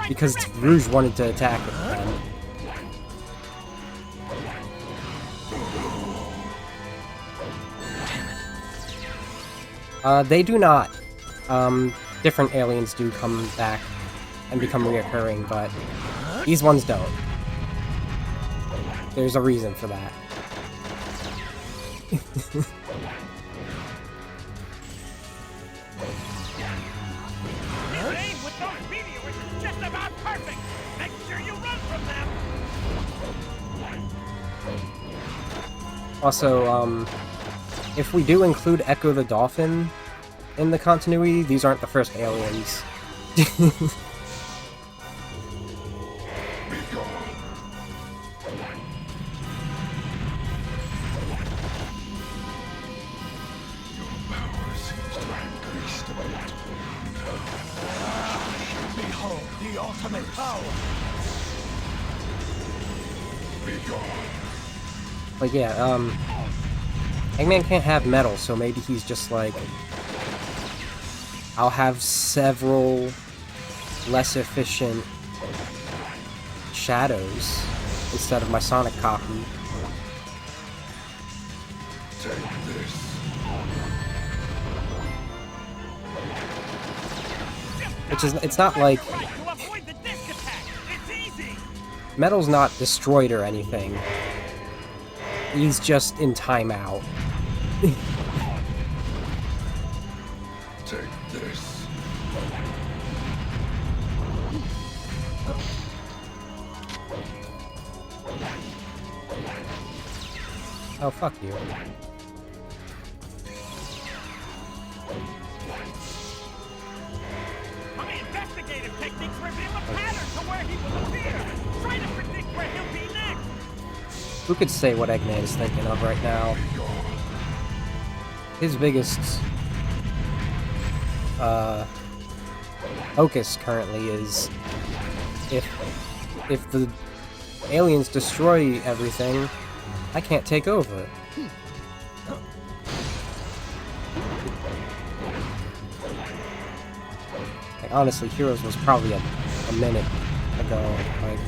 Because Rouge wanted to attack it then. They do not. Different aliens do come back and become reoccurring, but these ones don't. There's a reason for that. His aim with those meteors is just about perfect! Make sure you run from them! Also, if we do include Echo the Dolphin in the continuity, these aren't the first aliens. Behold the ultimate power! Like, yeah, Eggman can't have metal, so maybe he's just like, I'll have several less efficient shadows instead of my Sonic copy. Take this. Which is, it's not like Metal's not destroyed or anything. He's just in timeout. Take this. Oh, fuck you. My investigative techniques reveal a pattern to where he will appear! Try to predict where he'll be next! Who could say what Eggman is thinking of right now? His biggest focus currently is if the aliens destroy everything, I can't take over. Like, honestly, Heroes was probably a minute ago. Like,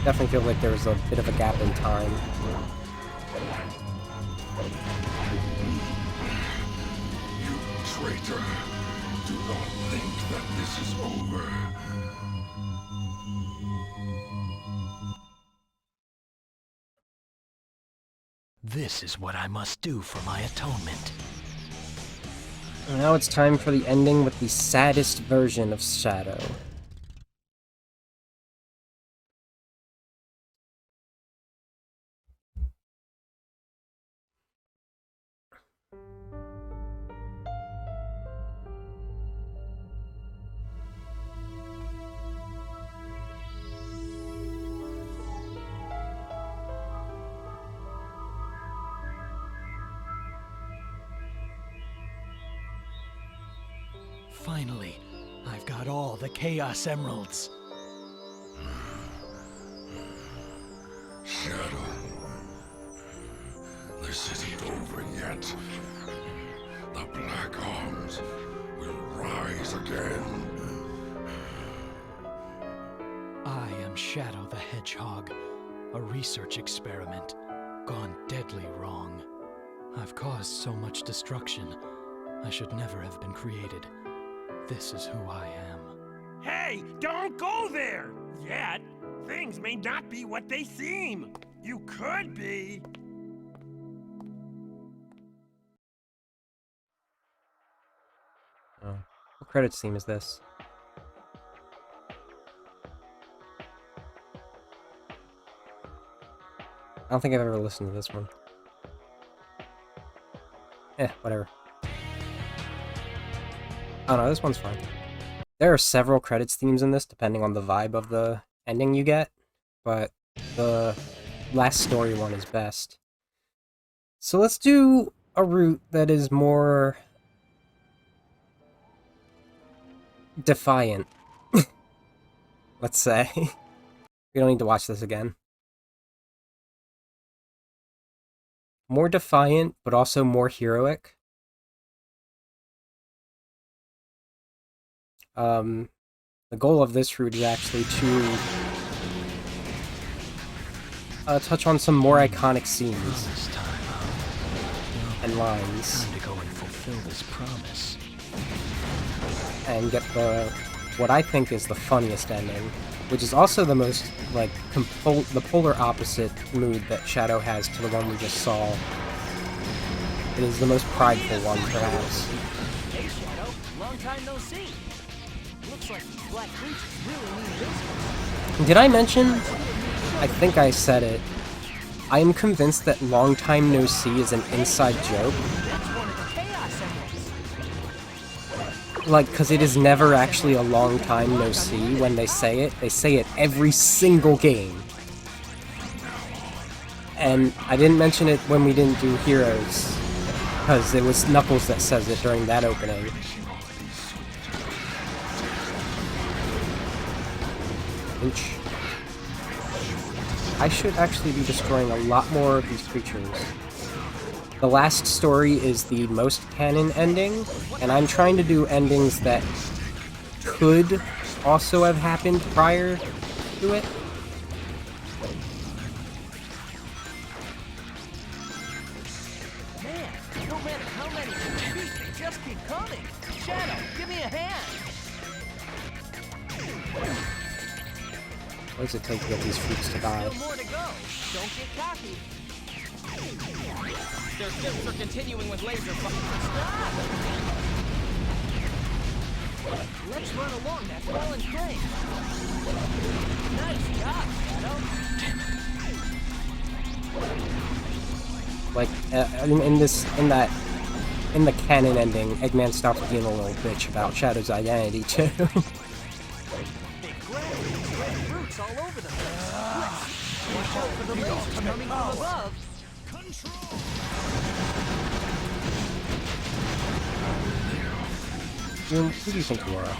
definitely feel like there was a bit of a gap in time. You traitor! Do not think that this is over. This is what I must do for my atonement. Now it's time for the ending with the saddest version of Shadow. Finally, I've got all the Chaos Emeralds. over yet. The Black Arms will rise again. I am Shadow the Hedgehog, a research experiment gone deadly wrong. I've caused so much destruction. I should never have been created. This is who I am. Hey, don't go there! Yet, things may not be what they seem. You could be. Oh. What credits theme is this? I don't think I've ever listened to this one. Whatever. Oh no, this one's fine. There are several credits themes in this, depending on the vibe of the ending you get, but the last story one is best. So let's do a route that is more defiant, let's say. We don't need to watch this again. More defiant, but also more heroic. The goal of this route is actually to touch on some more iconic scenes and lines. Time to go and fulfill this promise. And get what I think is the funniest ending, which is also the most, like, the polar opposite mood that Shadow has to the one we just saw. It is the most prideful one, perhaps. Hey, Shadow. Long time no see. Looks like these black creatures really mean business. Did I mention? I think I said it. I am convinced that long time no see is an inside joke. That's one of the Chaos Emeralds. Like, because it is never actually a long time no see when they say it. They say it every single game. And I didn't mention it when we didn't do Heroes, because it was Knuckles that says it during that opening. Inch. I should actually be destroying a lot more of these creatures. The last story is the most canon ending, and I'm trying to do endings that could also have happened prior to it. Man, no matter how many you defeat, they just keep coming. Shadow, give me a hand. What does it take to get these freaks to die? Still more to go. Don't get cocky. Their ships are continuing with laser fire. Stop! Let's run along that fallen crane. Nice job, Shadow. Like, in the canon ending, Eggman stops being a little bitch about Shadow's identity too. Big gravity, red fruits all over the place. Watch out for the lasers coming from above. Who do you think you are?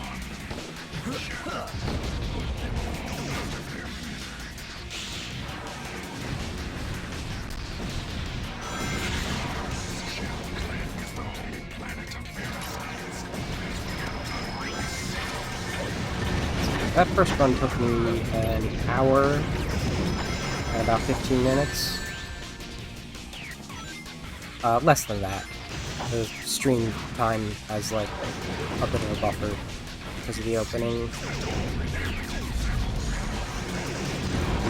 That first run took me an hour and about 15 minutes. Less than that. The stream time has, like, a bit of a buffer because of the opening.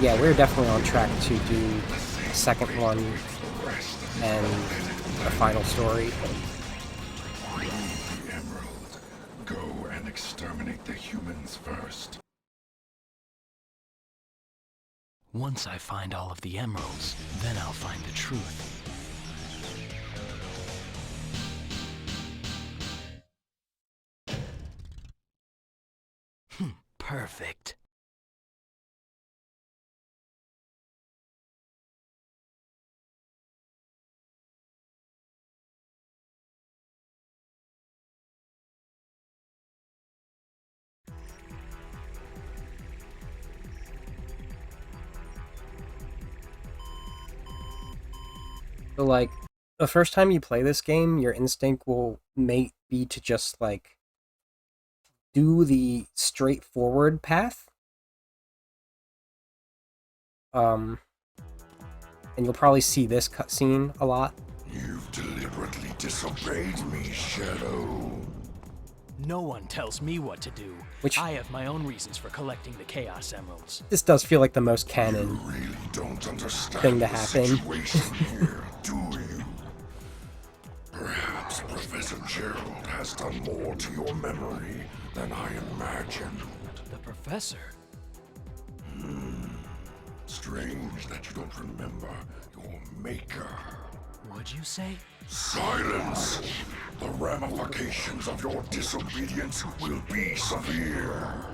Yeah, we're definitely on track to do a second one and a final story. The Emerald. Go and exterminate the humans first. Once I find all of the emeralds, then I'll find the truth. Perfect. So, like, the first time you play this game, your instinct may be to just, like, do the straightforward path. And you'll probably see this cutscene a lot. You've deliberately disobeyed me, Shadow. No one tells me what to do. Which- I have my own reasons for collecting the Chaos Emeralds. This does feel like the most canon You really don't understand thing to the happen. situation here, do you? Perhaps Professor Gerald has done more to your memory than I imagined. The Professor? Strange that you don't remember your maker. What'd you say? Silence! The ramifications of your disobedience will be severe.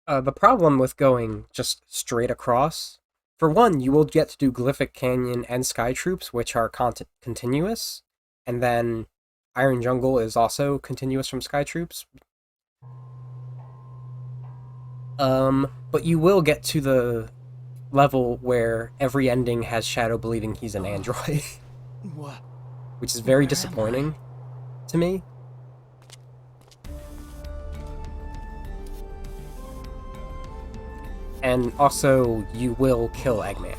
The problem with going just straight across, for one, you will get to do Glyphic Canyon and Sky Troops, which are continuous, and then Iron Jungle is also continuous from Sky Troops. But you will get to the level where every ending has Shadow believing he's an android, What? which is very disappointing to me. And also, you will kill Eggman.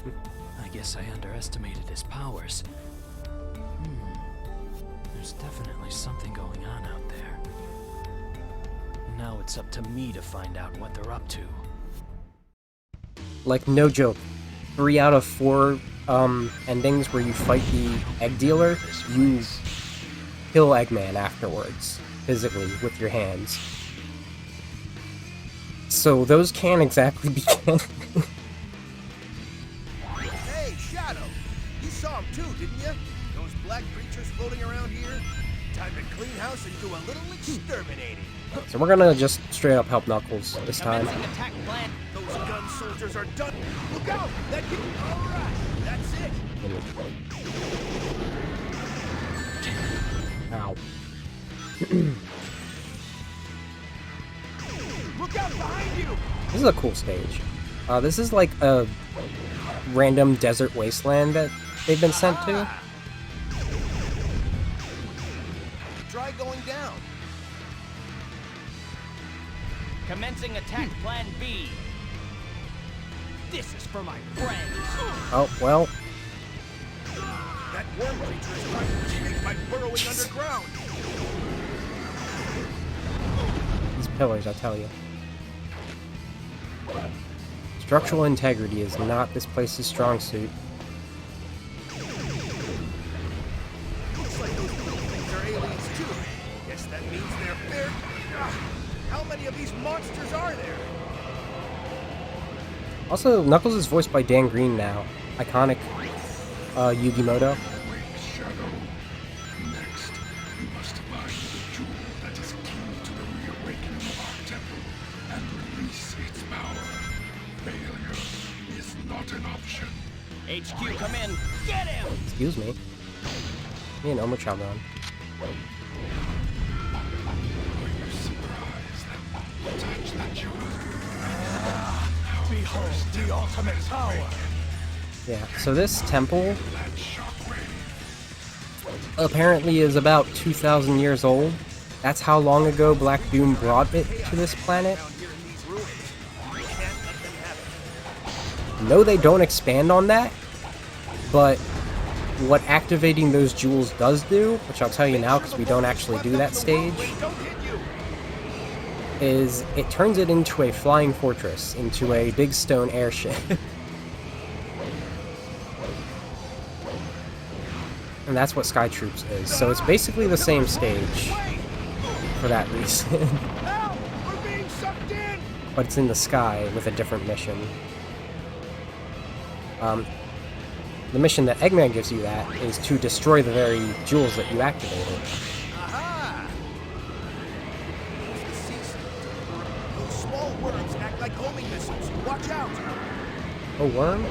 I guess I underestimated his powers. There's definitely something going on out there. Now it's up to me to find out what they're up to. Like, no joke, 3 out of 4 endings where you fight the egg dealer, you kill Eggman afterwards, physically, with your hands. So those can't exactly be canon. Hey, Shadow! You saw him too, didn't you? Those black creatures floating around here? Time to clean house and do a little exterminating. So we're gonna just straight up help Knuckles this time. Commencing attack plan. Those gun soldiers are done. Look out! That can... All right, that's it. Ow. Look out behind you! This is a cool stage. This is like a random desert wasteland that they've been sent to. Try going down. Commencing attack plan B. This is for my friends. Oh, well, That worm creature is trying to escape by burrowing underground. these pillars, I tell you. Structural integrity is not this place's strong suit. Looks like those little things are aliens too. Guess that means they're... How many of these monsters are there? Also, Knuckles is voiced by Dan Green now. Iconic Yugimoto. Wait, Shadow. Next, you must find the jewel that is key to the reawakening of our temple and release its power. Failure is not an option. HQ, come in. Get him! Excuse me. Me and Omo Chabron. Are you surprised that touch that jewel? Behold the ultimate power! Yeah, so this temple That shockwave. apparently is about 2,000 years old. That's how long ago Black Doom brought it to this planet. Down here in these ruins. We can't let them have it. No, they don't expand on that, but what activating those jewels does do, which I'll tell you now because we don't actually do that stage, Don't hit you. is it turns it into a flying fortress, into a big stone airship. And that's what Sky Troops is. So it's basically the same stage for that reason. Help! We're being sucked in! But it's in the sky with a different mission. The mission that Eggman gives you that is to destroy the very jewels that you activated. Aha! It's the season. Those small worms act like homing missiles. Watch out! A worm?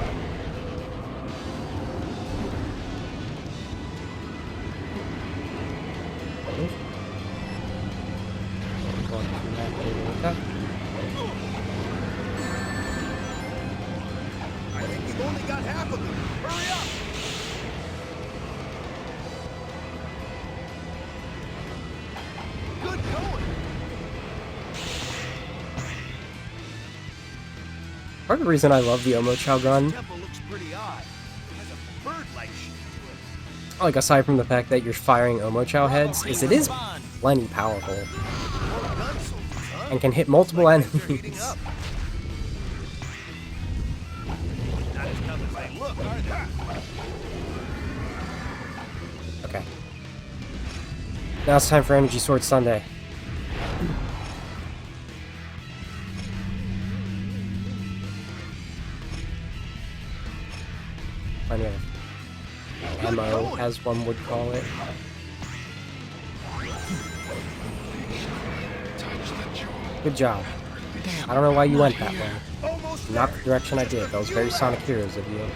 half of them. Hurry up! Good going. Part of the reason I love the Omochao gun, Temple looks pretty odd. It has a bird-like shape. like aside from the fact that you're firing Omochao heads, is it is plenty powerful More gun soldiers, huh? and can hit multiple Like things are heating enemies. up. Not as tough as they look, are they? Okay. Now it's time for Energy Sword Sunday. Plenty of ammo, as one would call it. Good job. I don't know why you went that way. Almost Not there. the direction I did. That was very Sonic Heroes of you.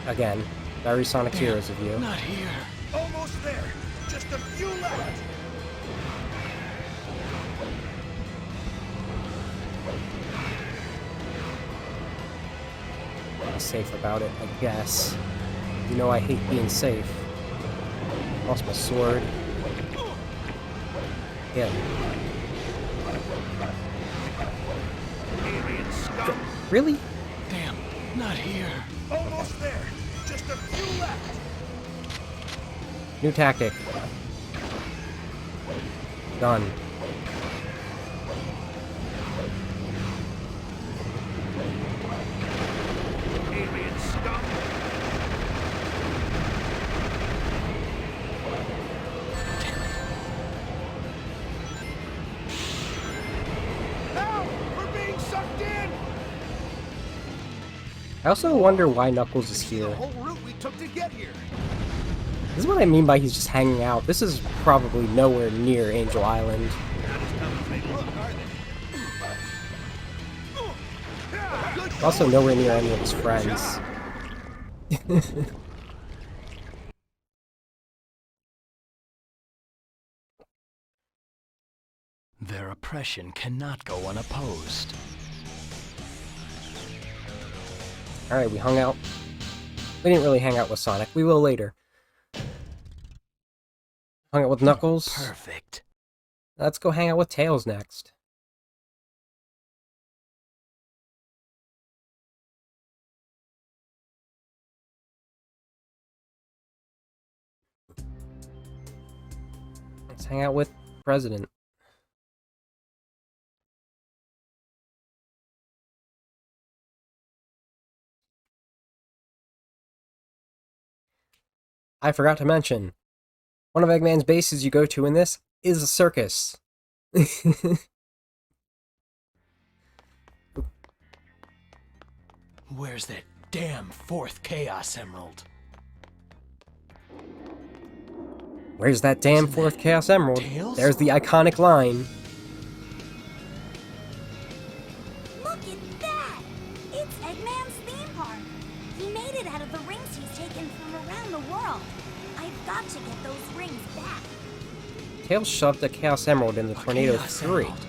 Again, very Sonic Heroes of you. Not here. Almost there. Just a few left. Be safe about it, I guess. You know I hate being safe. Lost my sword. Yeah. Alien scum. Really? Damn, not here. Almost there. Just a few left. New tactic. Done. Alien scum. Help! We're being sucked in! I also wonder why Knuckles is The here. whole route we took to get here. This is what I mean by he's just hanging out. This is probably nowhere near Angel Island. Not as tough as they look, are they? Good Also going. nowhere near any of his friends. Their oppression cannot go unopposed. Alright, we hung out. We didn't really hang out with Sonic. We will later. Hung out with Knuckles. Perfect. Let's go hang out with Tails next. Let's hang out with President. I forgot to mention, one of Eggman's bases you go to in this is a circus. Where's that damn fourth Chaos Emerald? Where's that damn Isn't fourth that Chaos Emerald? Tails? There's the iconic line. Look at that! It's Eggman's theme park. He made it out of the rings he's taken from around the world. I've got to get those rings back. Tails shoved a Chaos Emerald in the Tornado Chaos 3. Emerald.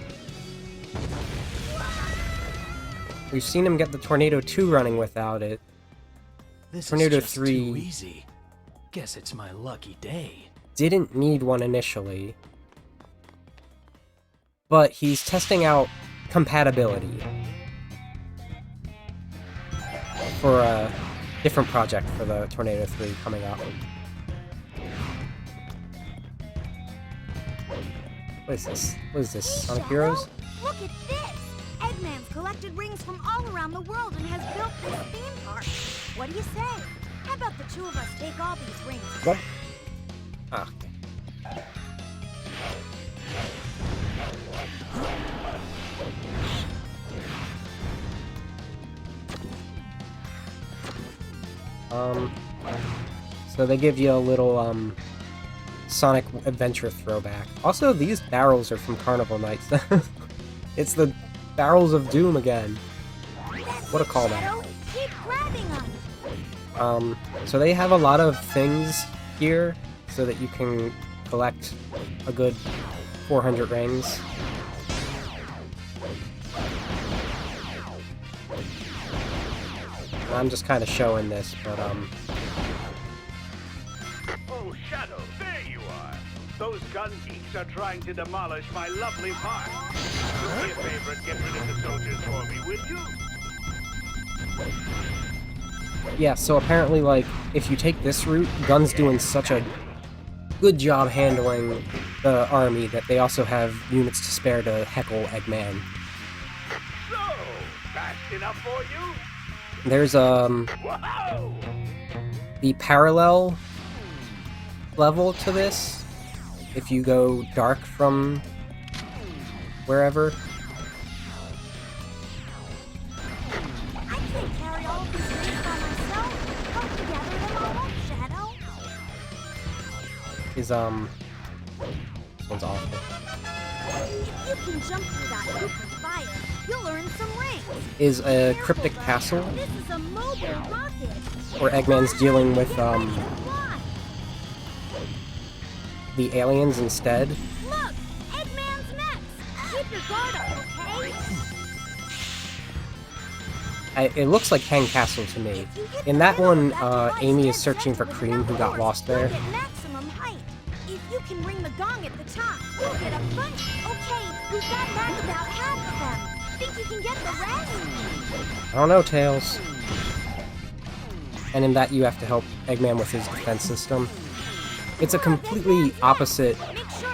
We've seen him get the Tornado 2 running without it. This Tornado is just 3. too easy. Guess it's my lucky day. Didn't need one initially. But he's testing out compatibility for a different project for the Tornado 3 coming up. What is this? What is this? Sonic Heroes? Look at this! Eggman's collected rings from all around the world and has built this theme park. What do you say? How about the two of us take all these rings? What? Ah. So they give you a little, Sonic Adventure throwback. Also, these barrels are from Carnival Nights. It's the Barrels of Doom again. What a callback. Shadow, keep grabbing them. So they have a lot of things here so that you can collect a good 400 rings. I'm just kind of showing this, but Oh, Shadow, there you are. Those gun geeks are trying to demolish my lovely park. Do me a favor and get rid of the soldiers for me, will you? yeah, so apparently, like, if you take this route, Gun's doing such a good job handling the army that they also have units to spare to heckle Eggman. So, fast enough for you? There's, Whoa! the parallel level to this, if you go dark from wherever. I can't carry all of these things by myself. Help me gather them all up, Shadow. Is, this one's awful. If you can jump through that hoop of fire, you'll earn some rings. Is a cryptic castle This is a mobile rocket. where Eggman's dealing with, Fly. the aliens instead. Look, Eggman's next. Keep your guard up, okay? It looks like Hang Castle to me. In that one, Amy is searching for Cream, who got lost there. You'll get maximum height. If you can ring the gong at the top, you'll get a bunch. Okay, we've got back about half of them. Think you can get the rest? I don't know, Tails. And in that, you have to help Eggman with his defense system. It's a completely opposite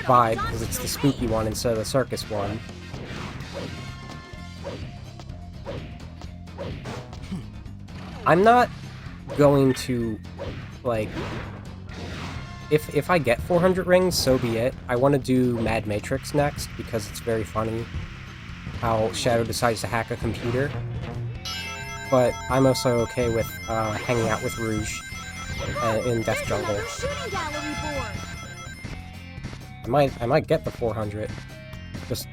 vibe, because it's the spooky one instead of the circus one. I'm not going to, like... If I get 400 rings, so be it. I want to do Mad Matrix next, because it's very funny how Shadow decides to hack a computer. But I'm also okay with hanging out with Rouge in Death Jungle. Another shooting gallery board. I might get the 400, just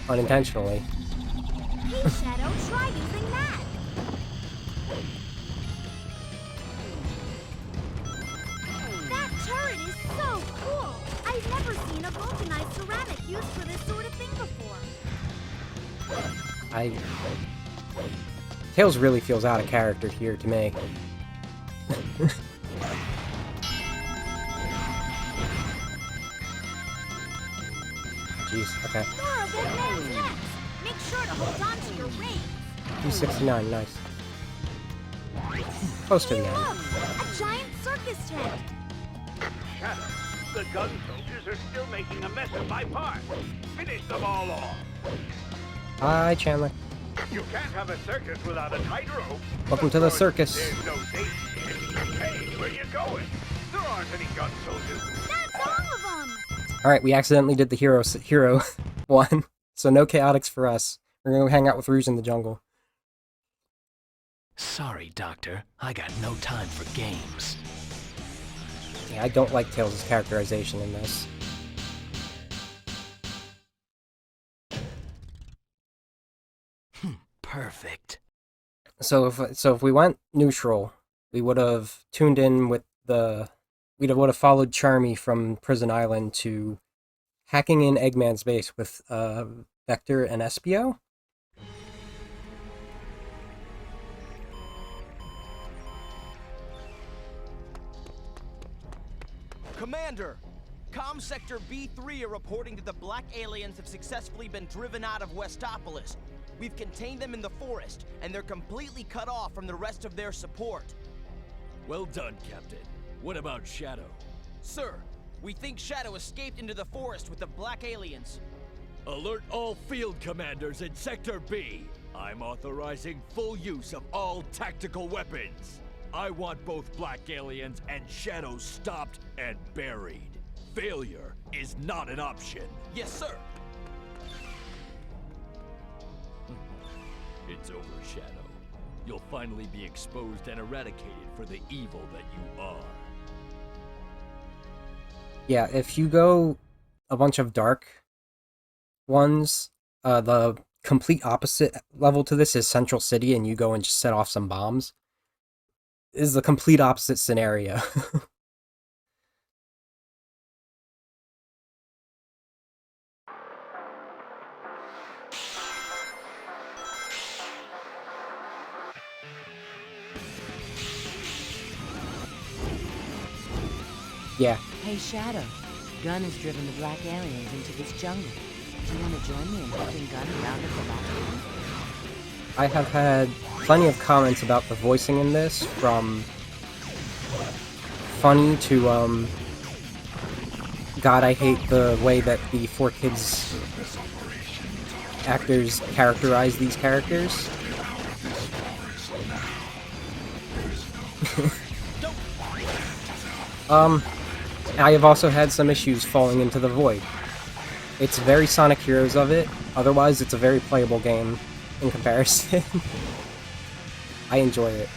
unintentionally. Hey, Shadow, try using that. That turret is so cool. I've never seen a vulcanized ceramic used for this sort of thing before. Tails really feels out of character here to me. Jeez, okay. More of Eggman's next. Make sure to hold on to your rings. 269, nice. Close to the end. Look, a giant circus tent. Shadow, the gun soldiers are still making a mess of my park. Finish them all off. Hi, Chandler. You can't have a circus without a tightrope. Welcome to the circus. There's no safety. Hey, where you going? There aren't any gun soldiers. That's all of them. Alright, we accidentally did the hero one, so no chaotics for us. We're gonna go hang out with Rouge in the jungle. Sorry, Doctor. I got no time for games. Yeah, I don't like Tails' characterization in this. Perfect. So if we went neutral, we would have tuned in with would have followed Charmy from Prison Island to hacking in Eggman's base with Vector and Espio. Commander! Comm Sector B3 are reporting that the black aliens have successfully been driven out of Westopolis. We've contained them in the forest, and they're completely cut off from the rest of their support. Well done, Captain. What about Shadow? Sir, we think Shadow escaped into the forest with the black aliens. Alert all field commanders in Sector B. I'm authorizing full use of all tactical weapons. I want both black aliens and Shadow stopped and buried. Failure is not an option. Yes, sir. It's over, Shadow. You'll finally be exposed and eradicated for the evil that you are. Yeah, if you go a bunch of dark ones, the complete opposite level to this is Central City, and you go and just set off some bombs. This is the complete opposite scenario. Yeah. Hey, Shadow. Gun has driven the black aliens into this jungle. Do you want to join me in helping Gun round up the black aliens? I have had plenty of comments about the voicing in this, from funny to, God, I hate the way that the 4Kids actors characterize these characters. I have also had some issues falling into the void. It's very Sonic Heroes of it, otherwise it's a very playable game in comparison. I enjoy it.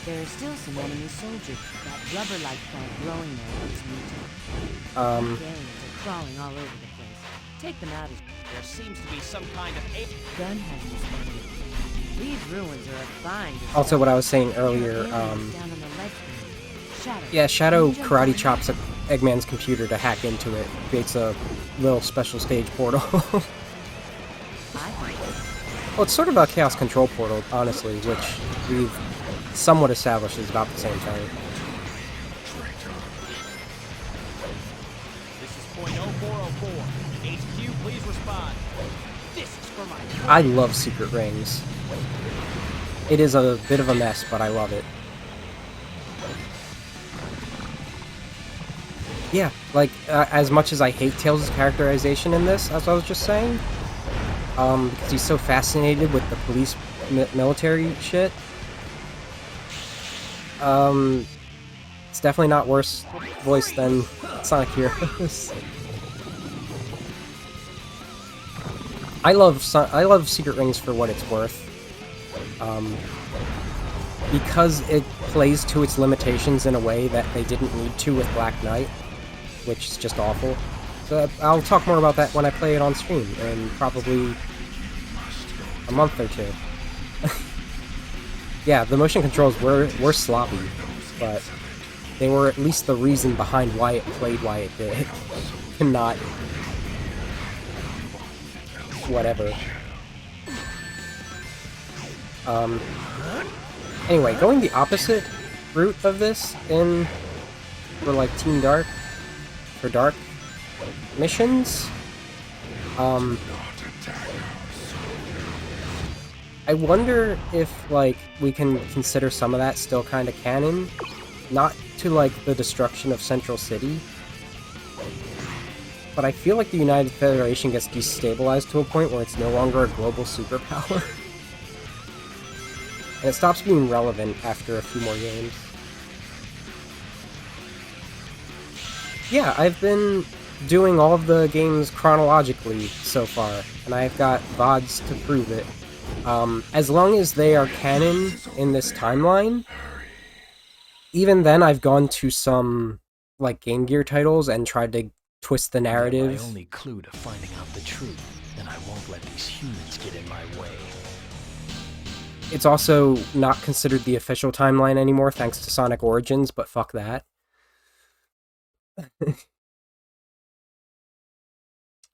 There are still some enemy soldiers. That rubber-like plant growing there looks mutated. Aliens are crawling all over the place. Take them out as... There seems to be some kind of Gun hasn't responded. These ruins are a find. Also, what I was saying earlier, Down on the left there. Shadow. yeah, Shadow karate chops Eggman's computer to hack into it. Creates a little special stage portal. Well, it's sort of a Chaos Control portal, honestly, which we've somewhat established is about the same thing. This is point 0404. HQ, please respond. This is for my... I love Secret Rings. It is a bit of a mess, but I love it. Yeah, like, as much as I hate Tails' characterization in this, as I was just saying, because he's so fascinated with the police military shit, it's definitely not worse voiced than Sonic Heroes. I love Secret Rings for what it's worth. Because it plays to its limitations in a way that they didn't need to with Black Knight, which is just awful. So I'll talk more about that when I play it on stream in probably a month or two. Yeah, the motion controls were sloppy, but they were at least the reason behind why it played why it did, and not whatever. Anyway, going the opposite route of this for like Team Dark, for Dark missions, I wonder if, like, we can consider some of that still kind of canon, not to, like, the destruction of Central City, but I feel like the United Federation gets destabilized to a point where it's no longer a global superpower. And it stops being relevant after a few more games. Yeah, I've been doing all of the games chronologically so far, and I've got VODs to prove it. As long as they are canon in this timeline, even then I've gone to some, like, Game Gear titles and tried to twist the narrative. They're my only clue to finding out the truth, and I won't let these humans get in my way. It's also not considered the official timeline anymore thanks to Sonic Origins, but fuck that.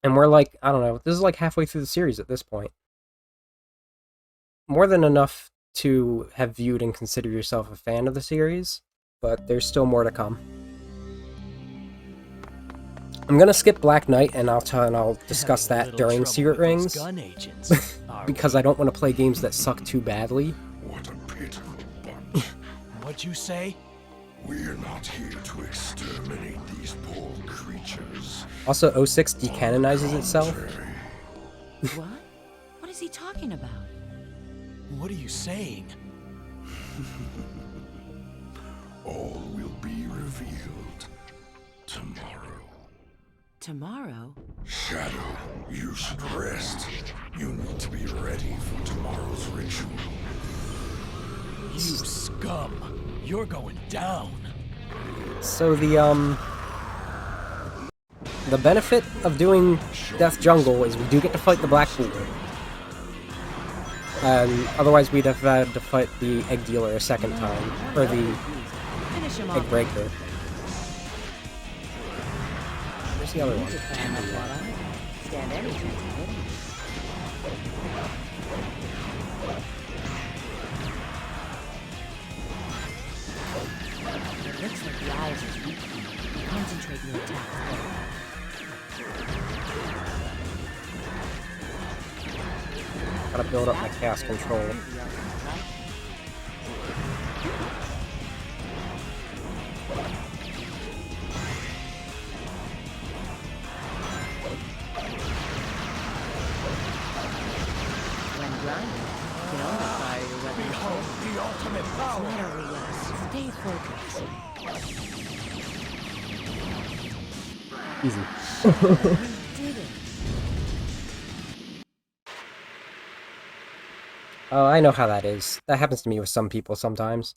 And we're like, I don't know, this is like halfway through the series at this point. More than enough to have viewed and consider yourself a fan of the series, but there's still more to come. I'm gonna skip Black Knight, and I'll discuss that during Secret Rings, because I don't want to play games that suck too badly. What a pitiful bunch. What'd you say? We're not here to exterminate these poor creatures. Also, 06 decanonizes itself. What? What is he talking about? What are you saying? All will be revealed tomorrow. Tomorrow? Shadow, you should rest. You need to be ready for tomorrow's ritual. You scum! You're going down! So the benefit of doing Death Jungle is we do get to fight the Black Fool. Otherwise we'd have had to fight the Egg Dealer a second time, or the Egg Breaker. Where's the other one? Stand any chance of hitting. Looks like the eyes are weak. build up my chaos control. When grinding, you can only fire your weapon. Behold the ultimate power! Stay focused. Easy. Did it. Oh, I know how that is. That happens to me with some people sometimes.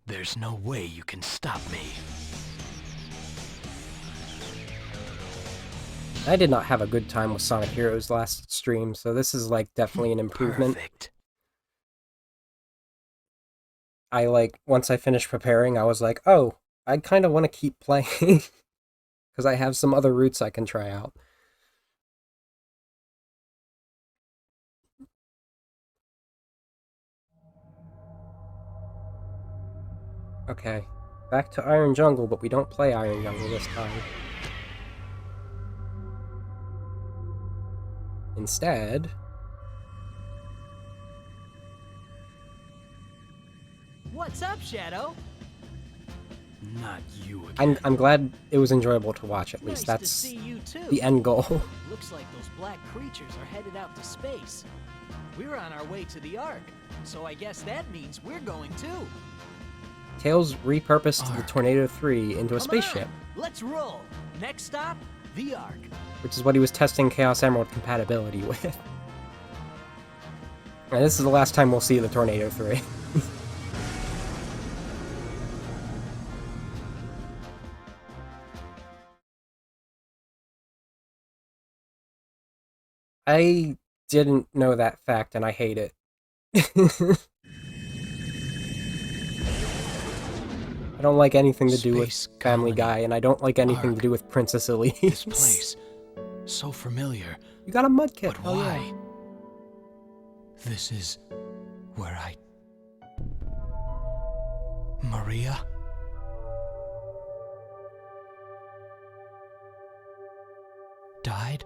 There's no way you can stop me. I did not have a good time with Sonic Heroes last stream, so this is like definitely an improvement. Perfect. I like, once I finished preparing, I was like, oh, I kind of want to keep playing. Because I have some other routes I can try out. Okay, back to Iron Jungle, but we don't play Iron Jungle this time. Instead... What's up, Shadow? Not you again. I'm glad it was enjoyable to watch, at least. Nice to That's see you too. the end goal. Looks like those black creatures are headed out to space. We're on our way to the Ark, so I guess that means we're going too. Tails repurposed the Ark. Tornado 3 into a Come spaceship, on, let's roll. Next stop, the Ark. which is what he was testing Chaos Emerald compatibility with. And this is the last time we'll see the Tornado 3. I didn't know that fact, and I hate it. I don't like anything to do with Space Family Colony. Guy, and I don't like anything to Ark. do with Princess Elise. This place. So familiar. You got a mudkip. But Oh, yeah. why? This is where I... Maria? Died?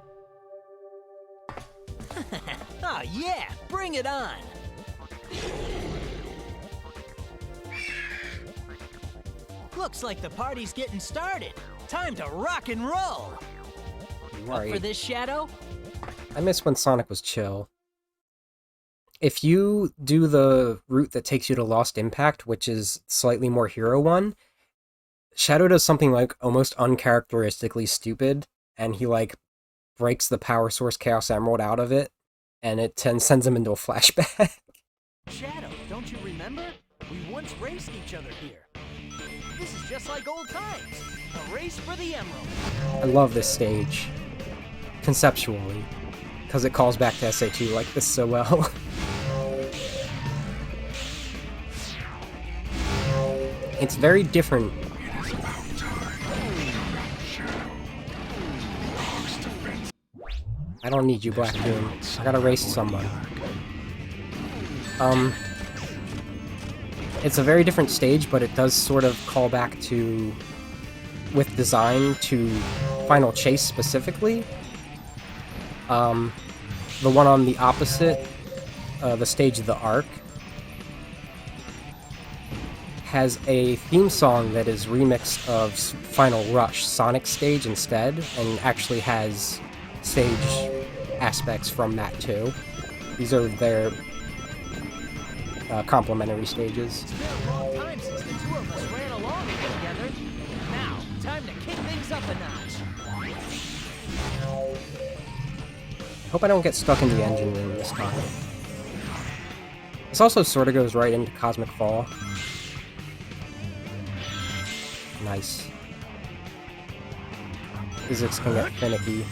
Oh yeah, bring it on. Looks like the party's getting started. Time to rock and roll. You up for Right. this, Shadow? I miss when Sonic was chill. If you do the route that takes you to Lost Impact, which is slightly more Hero one, Shadow does something like almost uncharacteristically stupid, and he like breaks the power source Chaos Emerald out of it, and it sends him into a flashback. Shadow, don't you remember? We once raced each other here. This is just like old times. A race for the Emerald. I love this stage, conceptually, because it calls back to SA2 like this so well. It's very different. I don't need you, Black Doom. I gotta race someone. It's a very different stage, but it does sort of call back to, with design, to Final Chase specifically. The one on the opposite, the stage of the Ark, has a theme song that is remixed of Final Rush, Sonic stage instead, and actually has stage aspects from that too. These are their complementary stages. It's been a long time since the two of us ran along together. Now, time to kick things up a notch. I hope I don't get stuck in the engine room this time. This also sort of goes right into Cosmic Fall. Nice. Physics can get finicky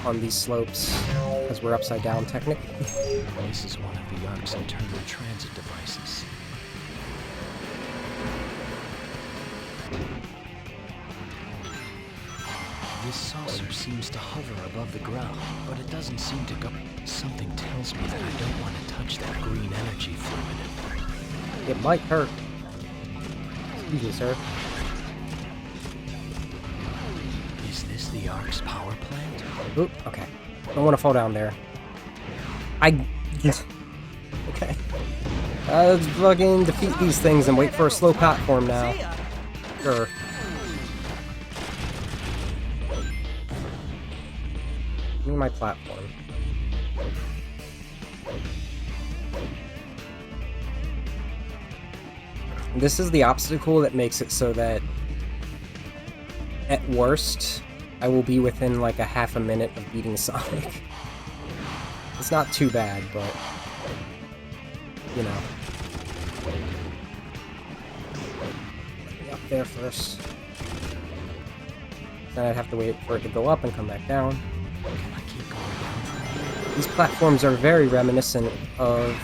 on these slopes, because we're upside down technically. This is one of the Ark's internal transit devices. This saucer seems to hover above the ground, but it doesn't seem to go. Something tells me that I don't want to touch that green energy fluid. It might hurt. Excuse me, sir. Is this the Ark's power plant? Oop, okay. Don't want to fall down there. Okay. Let's fucking defeat these things and wait for a slow platform now. See ya. Sure. Give me my platform. This is the obstacle that makes it so that at worst I will be within like a half a minute of beating Sonic. It's not too bad, but you know. Let me up there first. Then I'd have to wait for it to go up and come back down. These platforms are very reminiscent of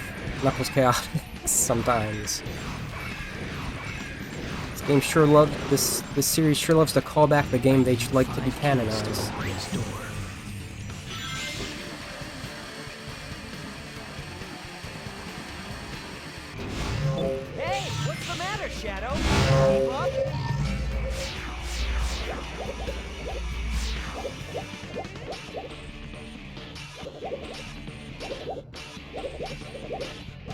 Knuckles Chaotix sometimes. This game sure this series sure loves to call back the game they'd like to be canonized. Hey, what's the matter, Shadow? Keep up?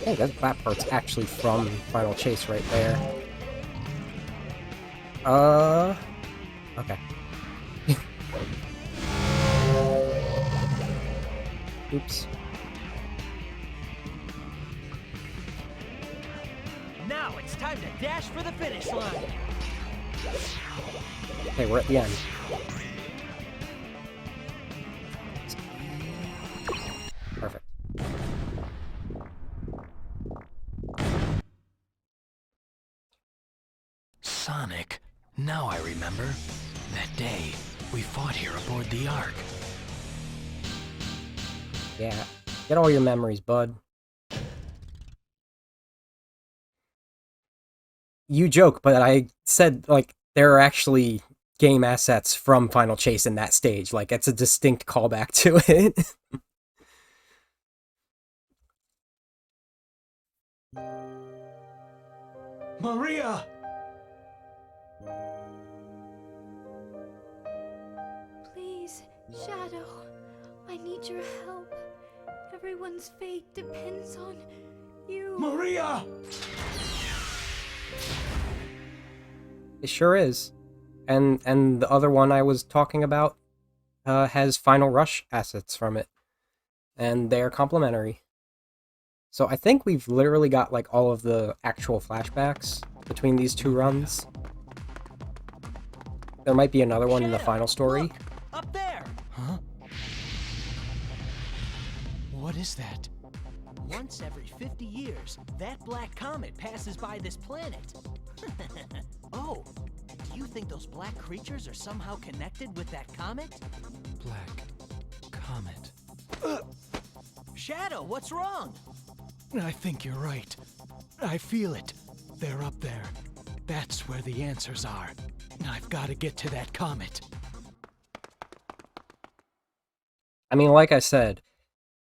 Hey, that part's actually from Final Chase right there. Okay. Oops. Now it's time to dash for the finish line. Okay, we're at the end. Perfect. Sonic. Now I remember. That day, we fought here aboard the Ark. Yeah. Get all your memories, bud. You joke, but I said, like, there are actually game assets from Final Chase in that stage. Like, it's a distinct callback to it. Maria! Please, Shadow. I need your help. Everyone's fate depends on you. Maria! It sure is. And the other one I was talking about has Final Rush assets from it. And they're complementary. So I think we've literally got like all of the actual flashbacks between these two runs. There might be another one in the final story. Look, up there! Huh? What is that? Once every 50 years, that black comet passes by this planet. Oh, do you think those black creatures are somehow connected with that comet? Black Comet. Shadow, what's wrong? I think you're right. I feel it. They're up there. That's where the answers are. I've got to get to that comet. I mean, like I said,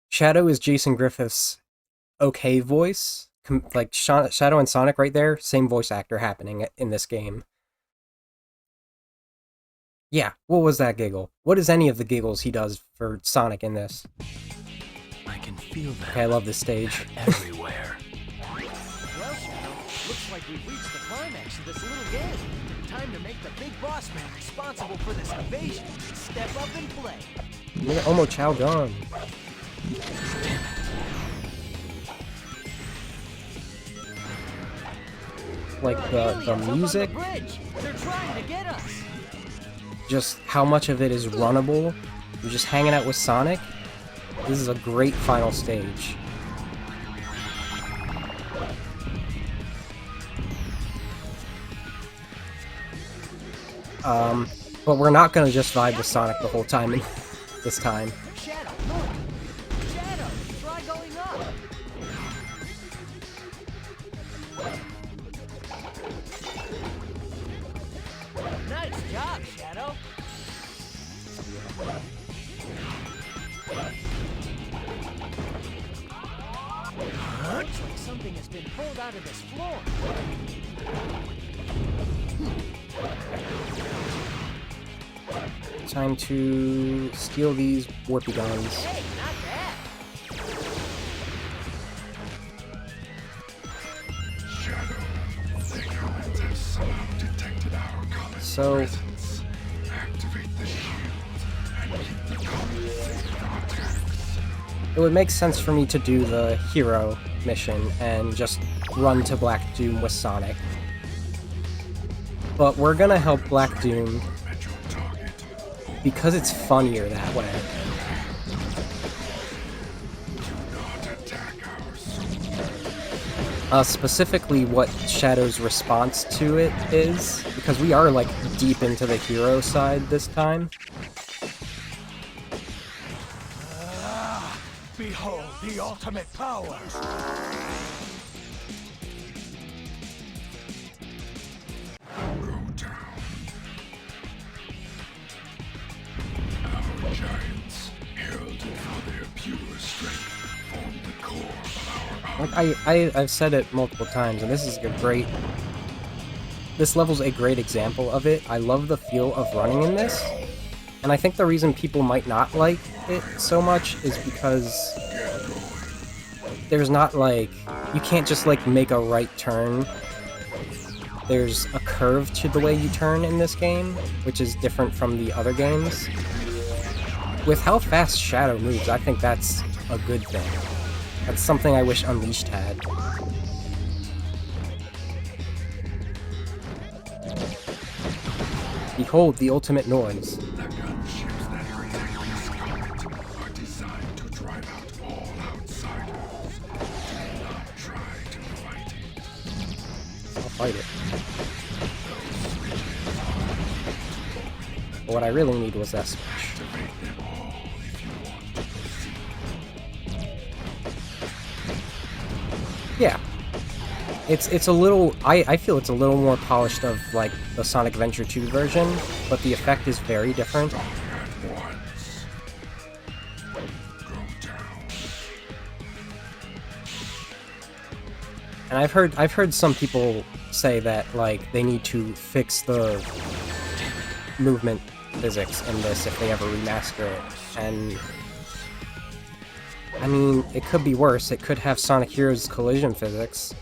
Shadow is Jason Griffith's okay voice. Like, Shadow and Sonic right there, same voice actor happening in this game. Yeah, what was that giggle? What is any of the giggles he does for Sonic in this? I can feel them. Okay, I love this stage. Everywhere. Well, Shadow, looks like we've reached the climax of this little game. Time to make the big boss man responsible for this invasion. Step up and play. Yeah, Omo Chow gone. Like the music, They're trying to get us. just how much of it is runnable. You're just hanging out with Sonic. This is a great final stage. But we're not gonna just vibe with Sonic the whole time this time. Shadow, look. Shadow, try going up. Nice job, Shadow. Looks like something has been pulled out of this floor. Time to steal these warpy guns. Hey, not bad. So Activate the shield and keep the comet safe from attacks. it would make sense for me to do the hero mission and just run to Black Doom with Sonic. But we're gonna help Black Doom At your target. because it's funnier that way. Not attack our soldiers. Specifically what Shadow's response to it is, because we are like deep into the hero side this time. Behold the ultimate power! Go down. Our giants, heralded for their pure strength, form the core of our Like I've said it multiple times, and this is a great. This level's a great example of it. I love the feel of running in this, and I think the reason people might not like it so much is because there's not like you can't just like make a right turn. There's a curve to the way you turn in this game, which is different from the other games. With how fast Shadow moves, I think that's a good thing. That's something I wish Unleashed had. Behold the ultimate noise. The gunships that protect this comet are designed to drive out all outsiders. Do not try to fight it. I'll fight it. But what I really need was that switch. Activate them all if you want to proceed. Yeah. It's a little... I feel it's a little more polished of, like, the Sonic Adventure 2 version, but the effect is very different. At once. Go down. And I've heard some people say that, like, they need to fix the movement physics in this if they ever remaster it. And I mean, it could be worse. It could have Sonic Heroes collision physics.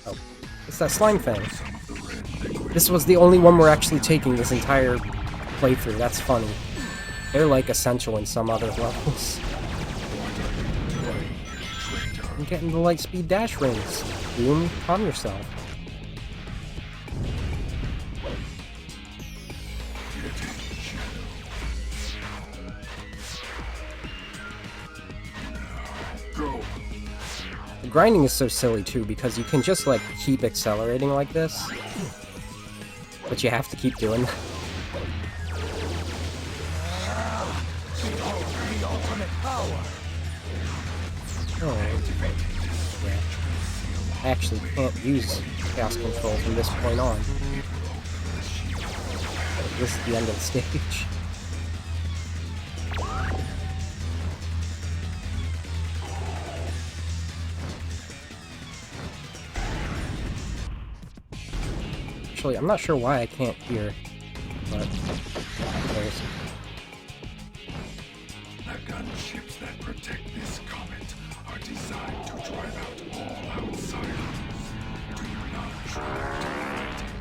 Oh, it's that slime thing. This was the only one we're actually taking this entire playthrough. That's funny. They're like essential in some other levels. I'm getting the Lightspeed dash rings. Doom, calm yourself. Go. The grinding is so silly too because you can just like keep accelerating like this, but you have to keep doing that. Behold the ultimate power! Oh, yeah. I actually can't use Chaos Control from this point on. This is the end of the stage. Actually, I'm not sure why I can't hear, but there's... The gunships that protect this comet are designed to drive out all outsiders. Do not try to fight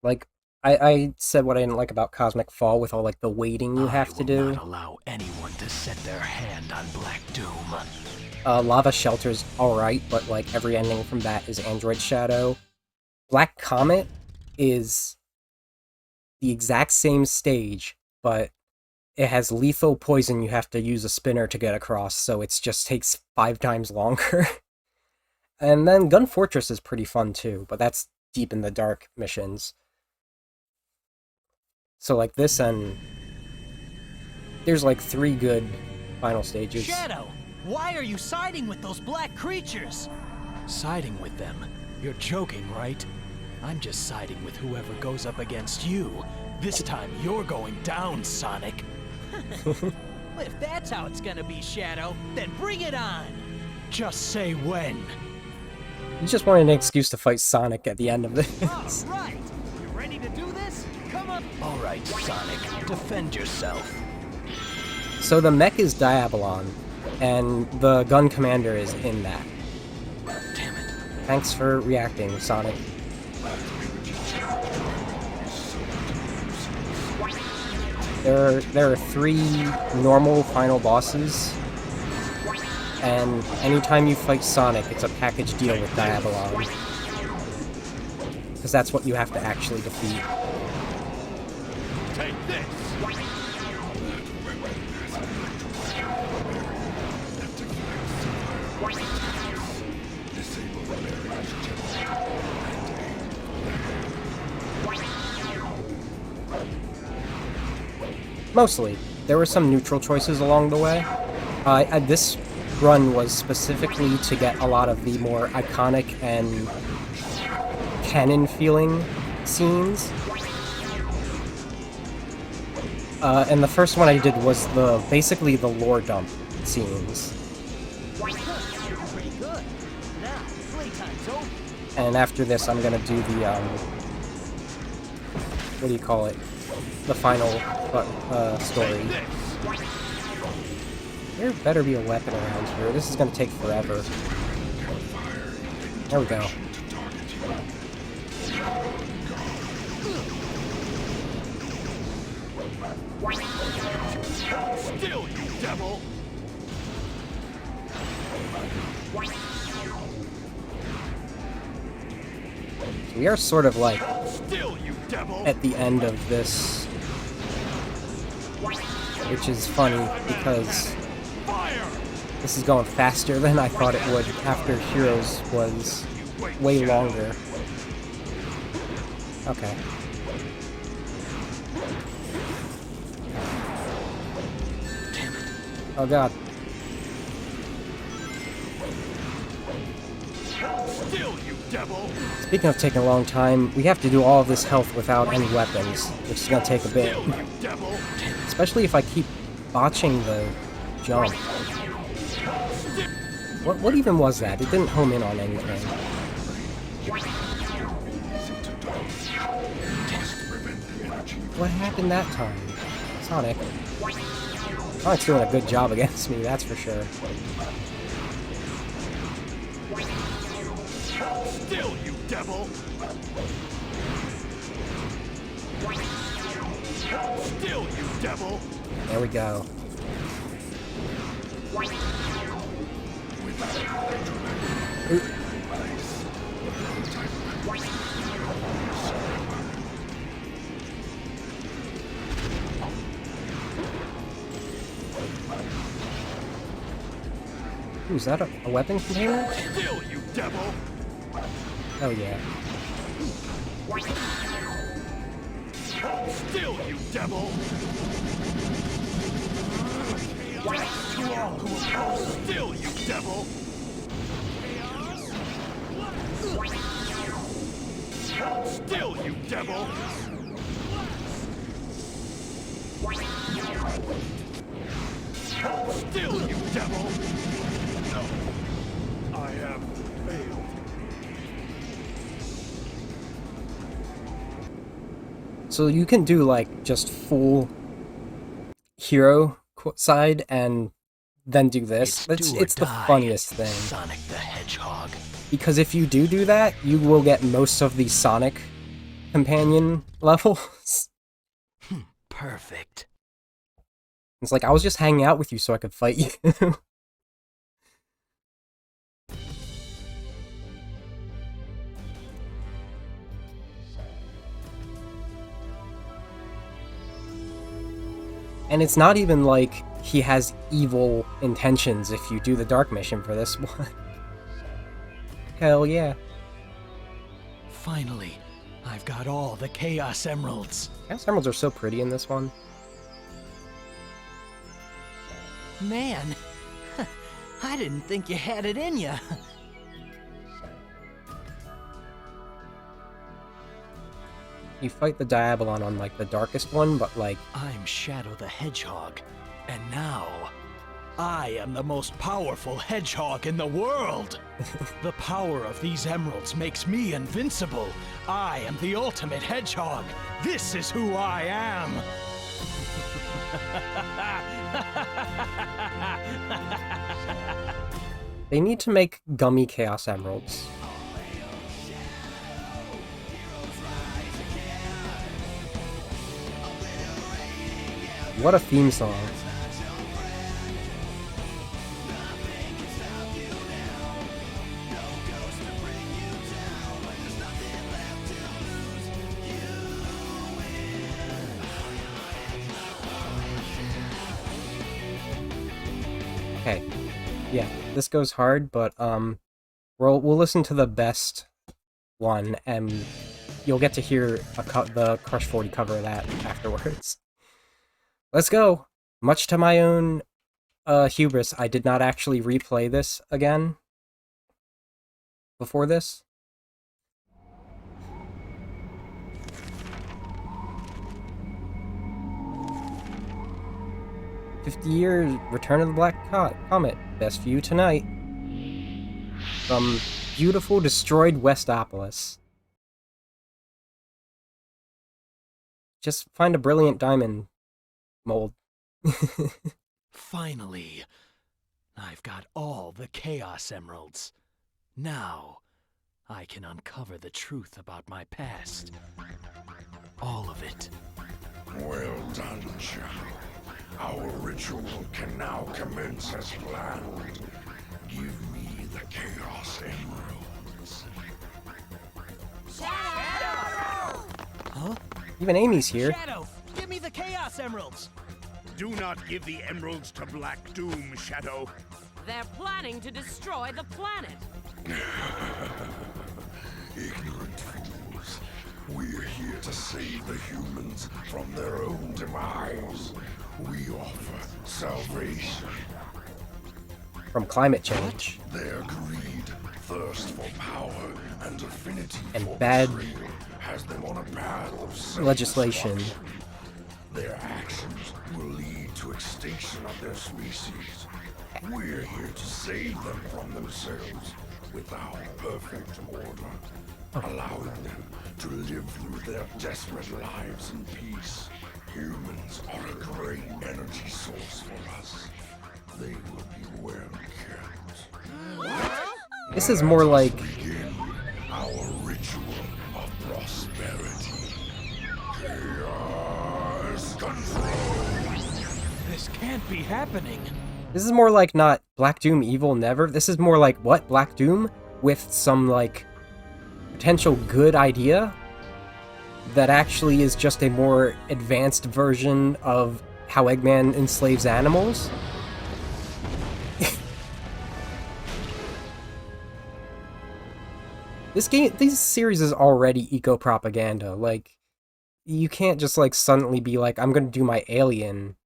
Like, I said what I didn't like about Cosmic Fall with all, like, the waiting you have to I do. will not allow anyone to set their hand on Black Doom. Lava Shelter's alright, but, like, every ending from that is Android Shadow. Black Comet is the exact same stage, but it has lethal poison you have to use a spinner to get across, so it just takes 5 times longer. And then Gun Fortress is pretty fun, too, but that's deep in the dark missions. So, like, this and... there's, like, 3 good final stages. Shadow, why are you siding with those black creatures? Siding with them? You're joking, right? I'm just siding with whoever goes up against you. This time you're going down, Sonic. If that's how it's gonna be, Shadow, then bring it on! Just say when. You just wanted an excuse to fight Sonic at the end of this. Alright! You ready to do this? Come on! Alright, Sonic, defend yourself. So the mech is Diabolon, and the gun commander is in that. Damn it. Thanks for reacting, Sonic. There are 3 normal final bosses, and anytime you fight Sonic, it's a package deal with Diabolon. Because that's what you have to actually defeat. Take this! Mostly. There were some neutral choices along the way. This run was specifically to get a lot of the more iconic and canon-feeling scenes. And the first one I did was basically the lore dump scenes. Pretty good. Now, playtime's over. And after this, I'm gonna do the, what do you call it? The final, story. There better be a weapon around here. This is gonna take forever. There we go. Still, you devil! So we are sort of like Still, you devil! at the end of this, which is funny because Fire! this is going faster than I thought it would after Heroes was way longer. Okay. Oh god. Still, you devil! Speaking of taking a long time, we have to do all of this health without any weapons, which is gonna take a bit. Still, you devil! Especially if I keep botching the jump. What even was that? It didn't home in on anything. What happened that time? Sonic. Sonic's doing a good job against me, that's for sure. Still, you devil! Still, you devil! There we go. Ooh, is that a weapon container? Still, you devil! Oh yeah. Still, you devil! To all who oppose, still, you devil! Still, you devil! Still, you devil! No, I have failed. So you can do like just full hero side and then do this. It's the funniest thing. Sonic the Hedgehog. Because if you do that, you will get most of the Sonic companion levels. Perfect. It's like I was just hanging out with you so I could fight you. And it's not even like he has evil intentions if you do the Dark Mission for this one. Hell yeah. Finally, I've got all the Chaos Emeralds. Chaos Emeralds are so pretty in this one. Man, I didn't think you had it in ya. You fight the Diabolon on like the darkest one, but like I'm Shadow the Hedgehog. And now, I am the most powerful hedgehog in the world! The power of these emeralds makes me invincible! I am the ultimate hedgehog! This is who I am! They need to make gummy Chaos Emeralds. What a theme song. Okay, yeah, this goes hard, but we'll listen to the best one, and you'll get to hear the Crush 40 cover of that afterwards. Let's go! Much to my own hubris, I did not actually replay this again before this. "50 years, Return of the Black Comet. Best view tonight." From beautiful, destroyed Westopolis. Just find a brilliant diamond mold. Finally, I've got all the Chaos Emeralds. Now, I can uncover the truth about my past. All of it. Well done, Shadow. Our ritual can now commence as planned. Give me the Chaos Emeralds. Huh? Even Amy's here. Shadow, give me the Chaos Emeralds! Do not give the emeralds to Black Doom, Shadow. They're planning to destroy the planet. Ignorant fools. We're here to save the humans from their own demise. We offer salvation. From climate change. Their greed, thirst for power, and affinity And for bad betrayal has them on a path of legislation. self-destruction. Their actions will lead to extinction of their species. We're here to save them from themselves with our perfect order, allowing them to live through their desperate lives in peace. Humans are a great energy source for us. They will be well kept. This is more like Begin our ritual of prosperity. Chaos control. This can't be happening. This is more like not Black Doom Evil Never. This is more like, what, Black Doom? With some, like, potential good idea? That actually is just a more advanced version of how Eggman enslaves animals? This series is already eco-propaganda. Like, you can't just, like, suddenly be like, I'm gonna do my alien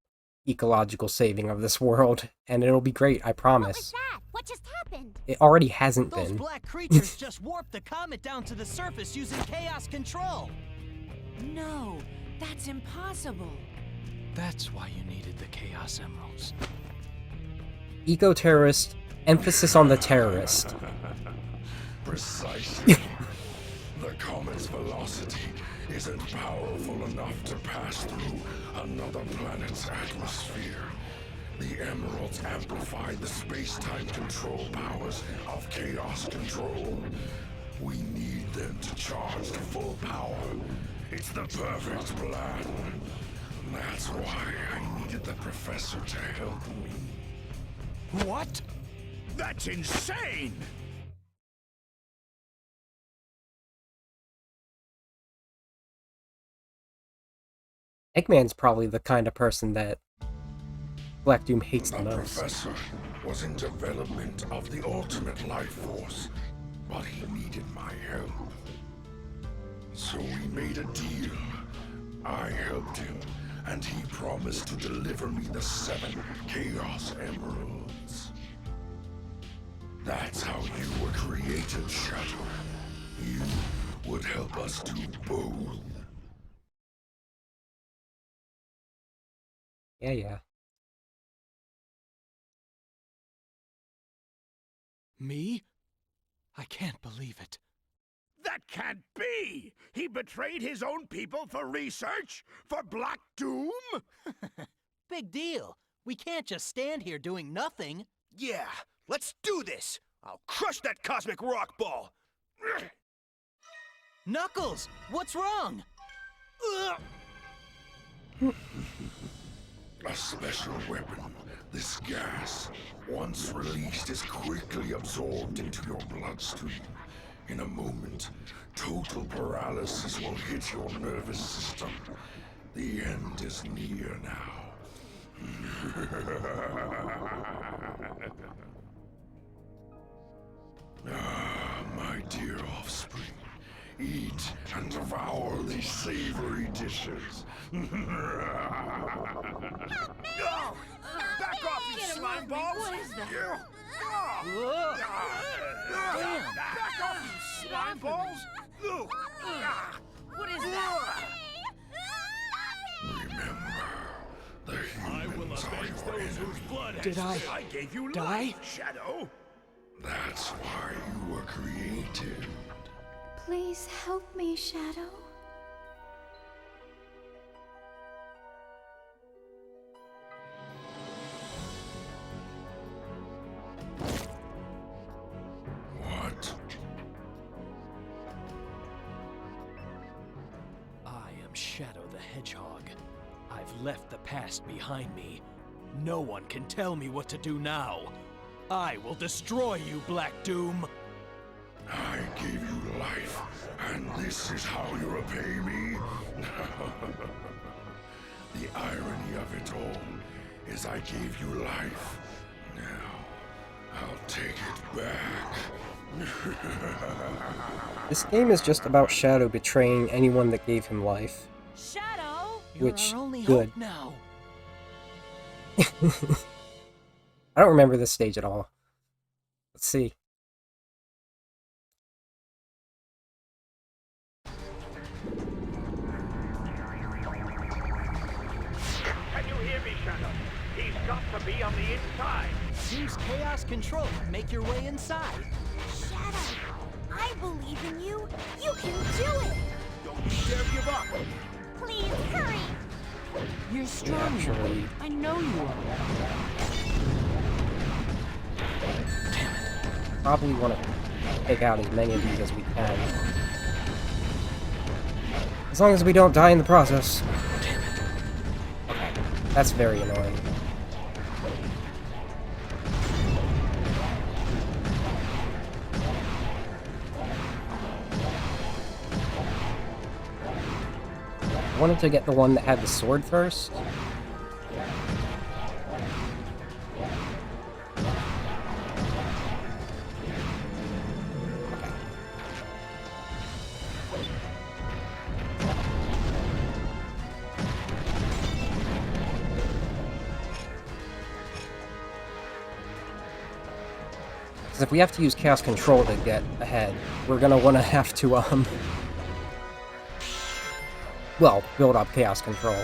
ecological saving of this world, and it'll be great, I promise. What was that? What just happened? It already hasn't Those been. black creatures just warped the comet down to the surface using chaos control. No, that's impossible. That's why you needed the Chaos Emeralds. Eco-terrorist, emphasis on the terrorist. Precisely. The comet's velocity isn't powerful enough to pass through another planet's atmosphere. The emeralds amplify the space-time control powers of chaos control. We need them to charge to full power. It's the perfect plan. That's why I needed the professor to help me. What? That's insane! Eggman's probably the kind of person that Black Doom hates the The most. professor was in development of the ultimate life force, but he needed my help. So we made a deal. I helped him, and he promised to deliver me the 7 Chaos Emeralds. That's how you were created, Shadow. You would help us do both. Yeah. Me? I can't believe it. That can't be! He betrayed his own people for research? For Black Doom? Big deal. We can't just stand here doing nothing. Yeah, let's do this! I'll crush that cosmic rock ball! Knuckles, what's wrong? A special weapon. This gas, once released, is quickly absorbed into your bloodstream. In a moment, total paralysis will hit your nervous system. The end is near now. Ah, my dear offspring. Eat and devour these savory dishes. Oh, back off, you slime balls! What is that? Back off, you slime balls! What is that? Remember, the I will humans are avenge your those enemy. whose blood has Did I gave you die? life, Shadow. That's why you were created. Please help me, Shadow. What? I am Shadow the Hedgehog. I've left the past behind me. No one can tell me what to do now. I will destroy you, Black Doom! I gave you life, and this is how you repay me? The irony of it all is I gave you life. Now, I'll take it back. This game is just about Shadow betraying anyone that gave him life. Shadow! Which, You're our only good. hope now. I don't remember this stage at all. Let's see. Can you hear me, Shadow? He's got to be on the inside. Use chaos control to make your way inside. Shadow, I believe in you. You can do it. Don't you dare give up. Please hurry. You're strong. Actually, I know you are. probably want to take out as many of these as we can. As long as we don't die in the process. Okay, that's very annoying. I wanted to get the one that had the sword first. Because if we have to use Chaos Control to get ahead, we're gonna want to have to, well, build up Chaos Control.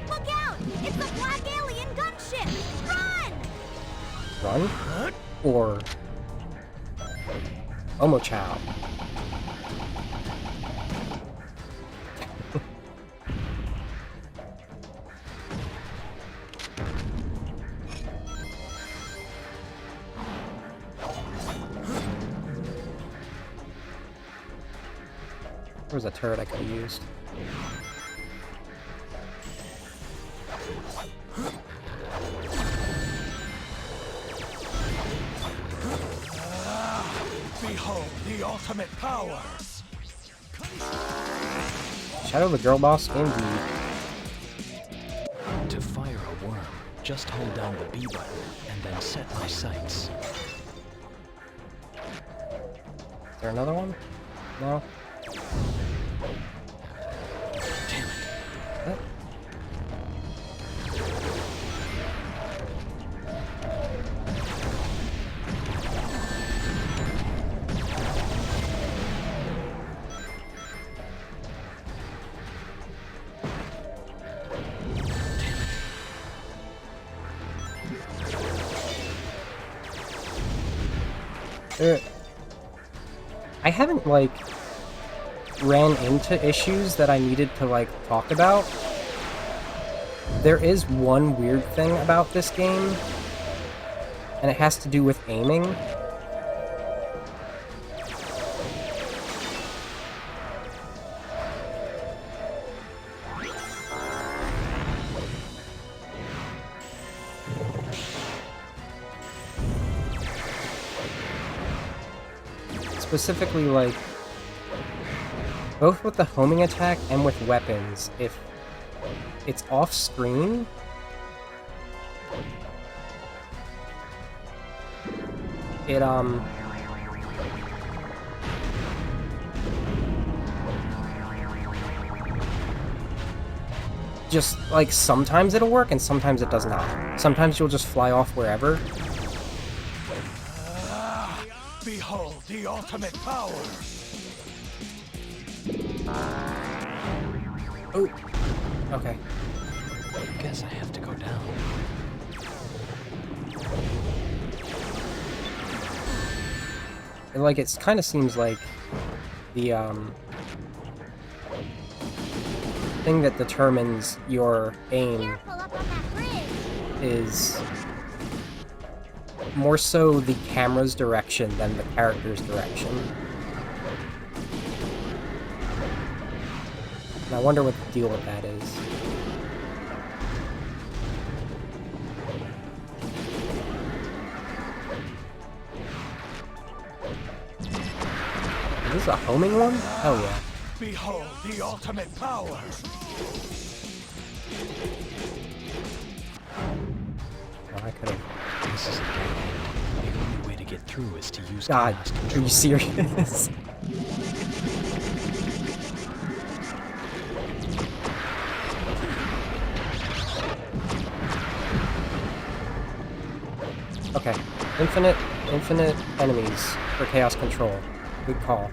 Look out! It's the Black Alien gunship! Run! Run? Or... Omochao. There was a turret I could have used. Behold the ultimate power! Shadow the Girl Boss, indeed. To fire a worm, just hold down the B button and then set my sights. Is there another one? No? Damn it. What? I haven't, like, ran into issues that I needed to, like, talk about. There is one weird thing about this game, and it has to do with aiming. Specifically, like, both with the homing attack and with weapons, if it's off screen, it just, like, sometimes it'll work and sometimes it does not. Sometimes you'll just fly off wherever. Behold the ultimate power! Oh, okay. Guess I have to go down. Like, it kind of seems like the thing that determines your aim Careful up on that bridge. is more so the camera's direction than the character's direction. And I wonder what the deal with that is. Is this a homing one? Oh yeah. Behold the ultimate power! Oh, I could've... This is a dead end. The only way to get through is to use God, chaos are control. you serious? Okay, infinite enemies for chaos control. Good call.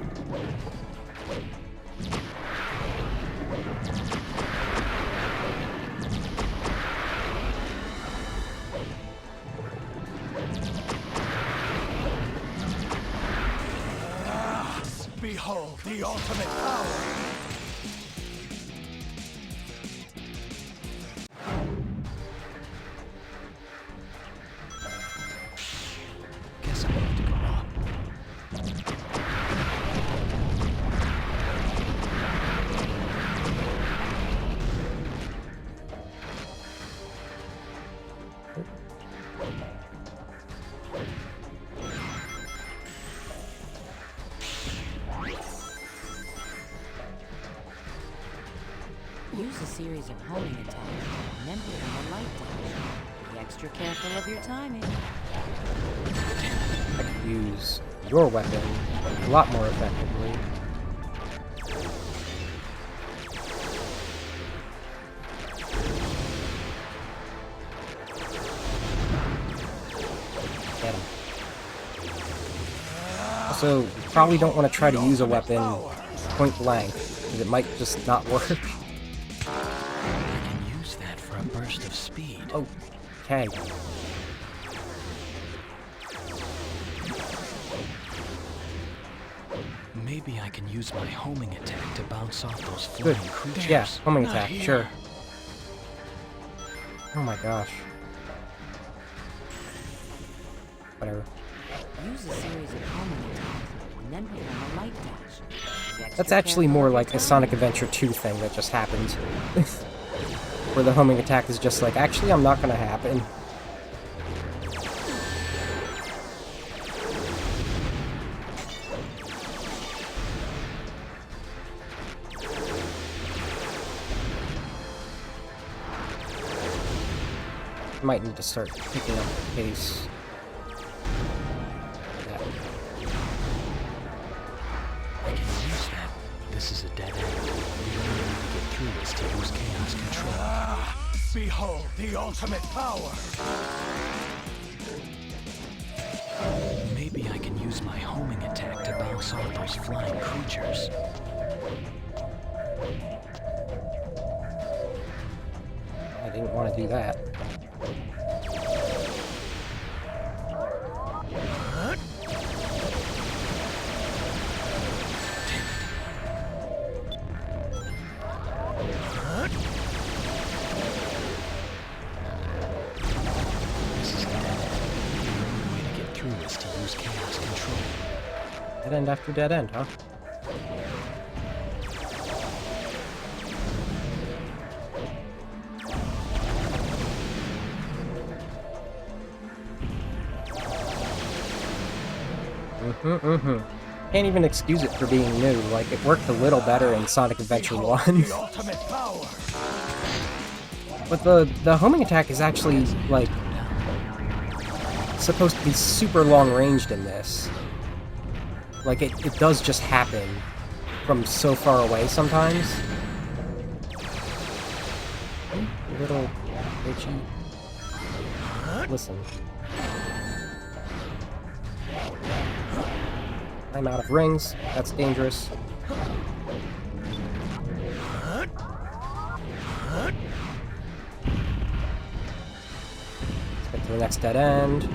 Behold the ultimate power! Guess I have to go up. Use a series of homing attacks, and then put on a light dash. Be extra careful of your timing. I could use your weapon a lot more effectively. Get him. Also, you probably don't want to try to use a weapon point blank, because it might just not work. I can use that for a burst of speed. Oh, okay. Maybe I can use my homing attack to bounce off those Good. flying creatures. Yeah, homing Not attack, here. sure. Oh my gosh. Whatever. Use a series of homing attacks, and then put on a light dash. Be extra That's actually careful more of your like a timing. Sonic Adventure 2 thing that just happened. Where the homing attack is just like, actually, I'm not gonna happen. Might need to start picking up the pace. Yeah. I can use that. This is a dead end. The only way to get through is to use chaos control. Behold the ultimate power! Maybe I can use my homing attack to bounce off those flying creatures. I didn't want to do that. Dead end after dead end, huh? Can't even excuse it for being new. Like, it worked a little better in Sonic Adventure 1. The ultimate power. But the homing attack is actually, like, supposed to be super long-ranged in this. Like, it does just happen from so far away sometimes. A little itchy. Listen. I'm out of rings. That's dangerous. Let's get to the next dead end.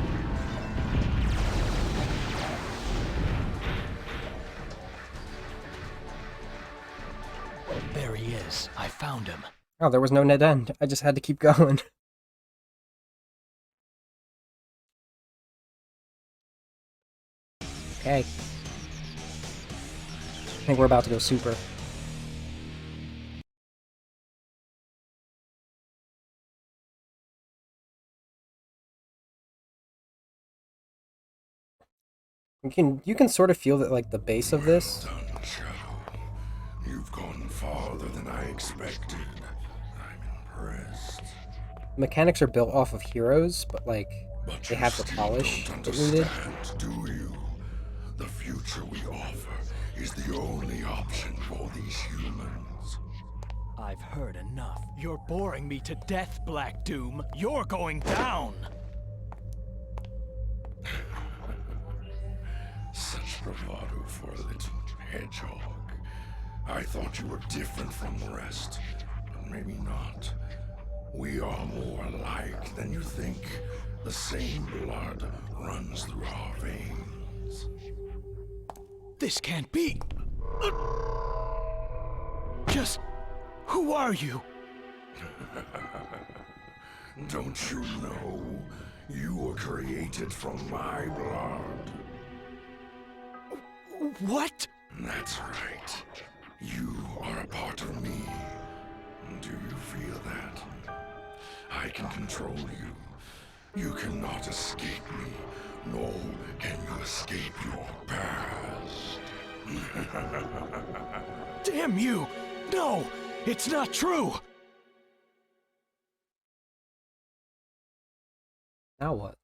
There he is. I found him. Oh, there was no dead end. I just had to keep going. Okay. I think we're about to go super. You can sort of feel that, like, the base of this. Well done, Shadow. You've gone farther than I expected. I'm impressed. Mechanics are built off of heroes, but, like, But they you have the still polish don't that needed. understand, do you? The future we offer is the only option for these humans. I've heard enough. You're boring me to death, Black Doom. You're going down. Such bravado for a little hedgehog. I thought you were different from the rest, but maybe not. We are more alike than you think. The same blood runs through our veins. This can't be. Just who are you? Don't you know? You were created from my blood. What? That's right. You are a part of me. Do you feel that? I can control you. You cannot escape me, nor can you escape your past. Damn you! No! It's not true! Now what?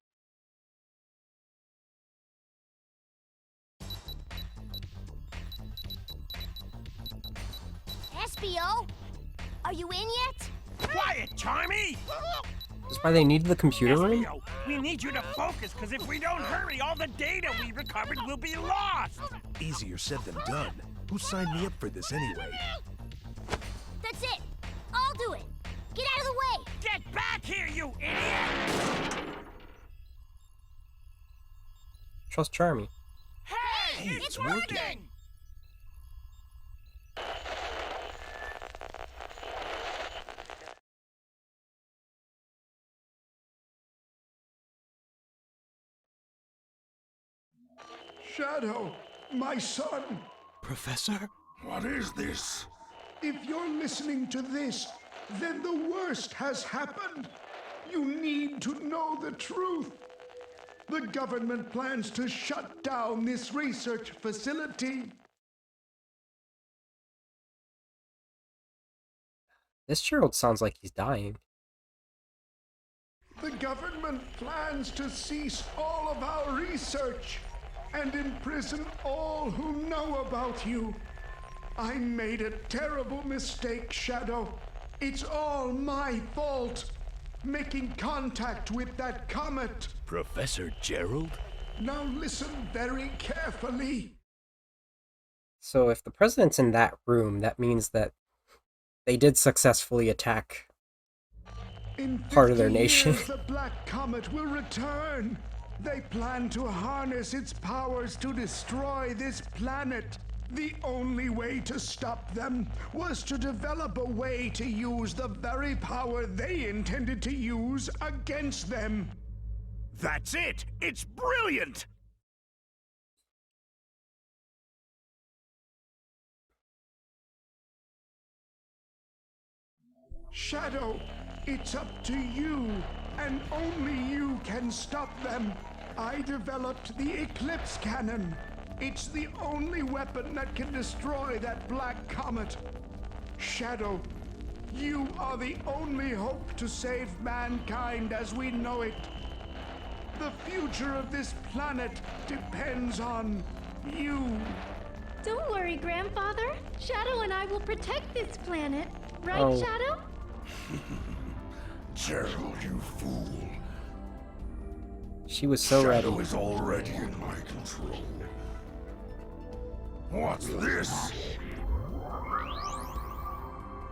Espio? Are you in yet? Quiet, Charmy! That's why they needed the computer room? Espio, we need you to focus, because if we don't hurry, all the data we recovered will be lost! Easier said than done. Who signed me up for this anyway? That's it. I'll do it. Get out of the way. Get back here, you idiot! Trust Charmy. Hey, it's working! Shadow, my son. Professor? What is this? If you're listening to this, then the worst has happened. You need to know the truth. The government plans to shut down this research facility. This Gerald sounds like he's dying. The government plans to cease all of our research and imprison all who know about you. I made a terrible mistake, Shadow. It's all my fault. Making contact with that comet. Professor Gerald? Now listen very carefully. So if the president's in that room, that means that they did successfully attack In part of their 50 nation. years, the Black Comet will return. They plan to harness its powers to destroy this planet. The only way to stop them was to develop a way to use the very power they intended to use against them. That's it! It's brilliant! Shadow, it's up to you, and only you can stop them. I developed the Eclipse Cannon. It's the only weapon that can destroy that black comet. Shadow, you are the only hope to save mankind as we know it. The future of this planet depends on you. Don't worry, Grandfather. Shadow and I will protect this planet. Right, Oh. Shadow? Gerald, you fool. She was so ready. Shadow is already in my control. What's this?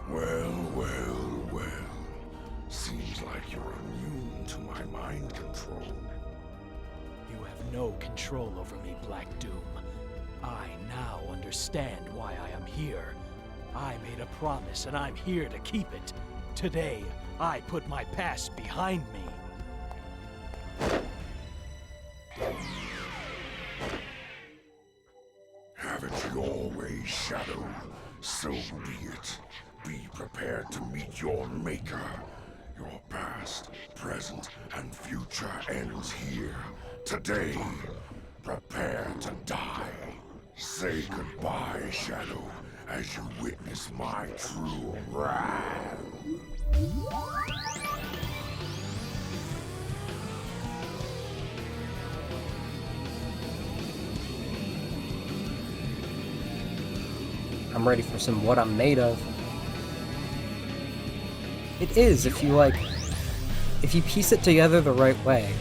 Well. Seems like you're immune to my mind control. You have no control over me, Black Doom. I now understand why I am here. I made a promise and I'm here to keep it. Today, I put my past behind me. Have it your way, Shadow. So be it. Be prepared to meet your maker. Your past, present, and future ends here. Today, prepare to die. Say goodbye, Shadow, as you witness my true wrath. I'm ready for some What I'm Made Of. It is, if you piece it together the right way.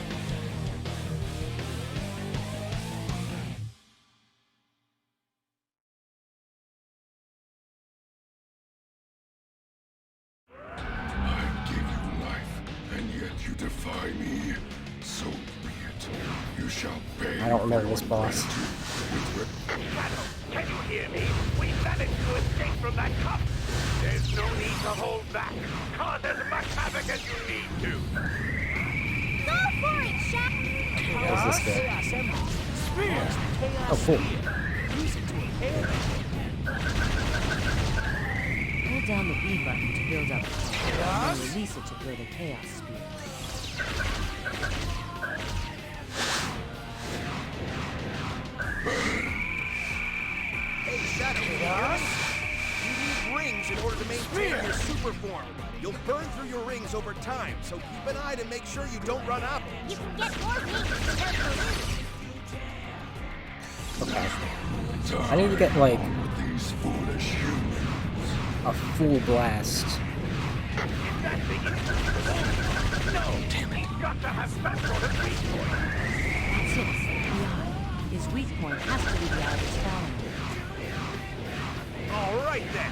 I give you life, and yet you defy me. So be it. You shall pay. I don't remember this boss. Shadow, can you hear me? We managed to escape from that cup. There's no need to hold back. Cause as much havoc as you need to. Go for it, Shadow! What is this guy? Chaos Emeralds. Spear! Oh, cool. Use it to impale them. Hold down the B button to build up power, and then release it to build a Chaos Spear. Hey, Shadow, can you hear me? You need rings in order to maintain your super form. You'll burn through your rings over time, so keep an eye to make sure you don't run out. You can get more wings to turn for Okay. I need to get, like, These foolish humans. a full blast. That's it. The eye. His weak point has to be the eye that's following him. All right, then.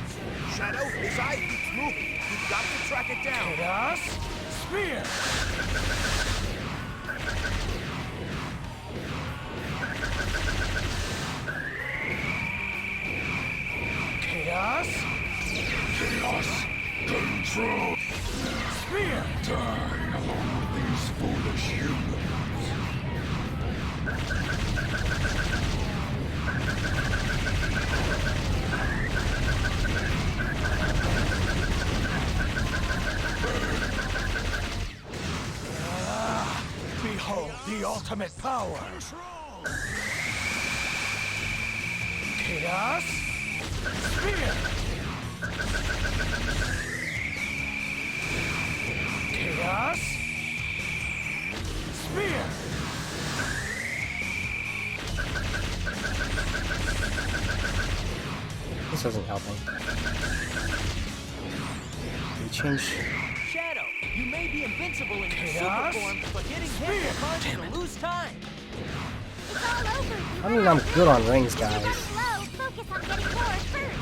Shadow, his eye keeps moving. You've got to track it down. Chaos Spear! Chaos Chaos control. Spear! Die along with these foolish humans. Behold the ultimate power! Chaos Spear! Chaos Spear! This isn't helping. We changed. Shadow, you may be invincible in your super Chaos form, but getting hit will cause you to lose time. It's all over. You I mean, I'm good on rings, Keep guys. running low. Focus on getting more first.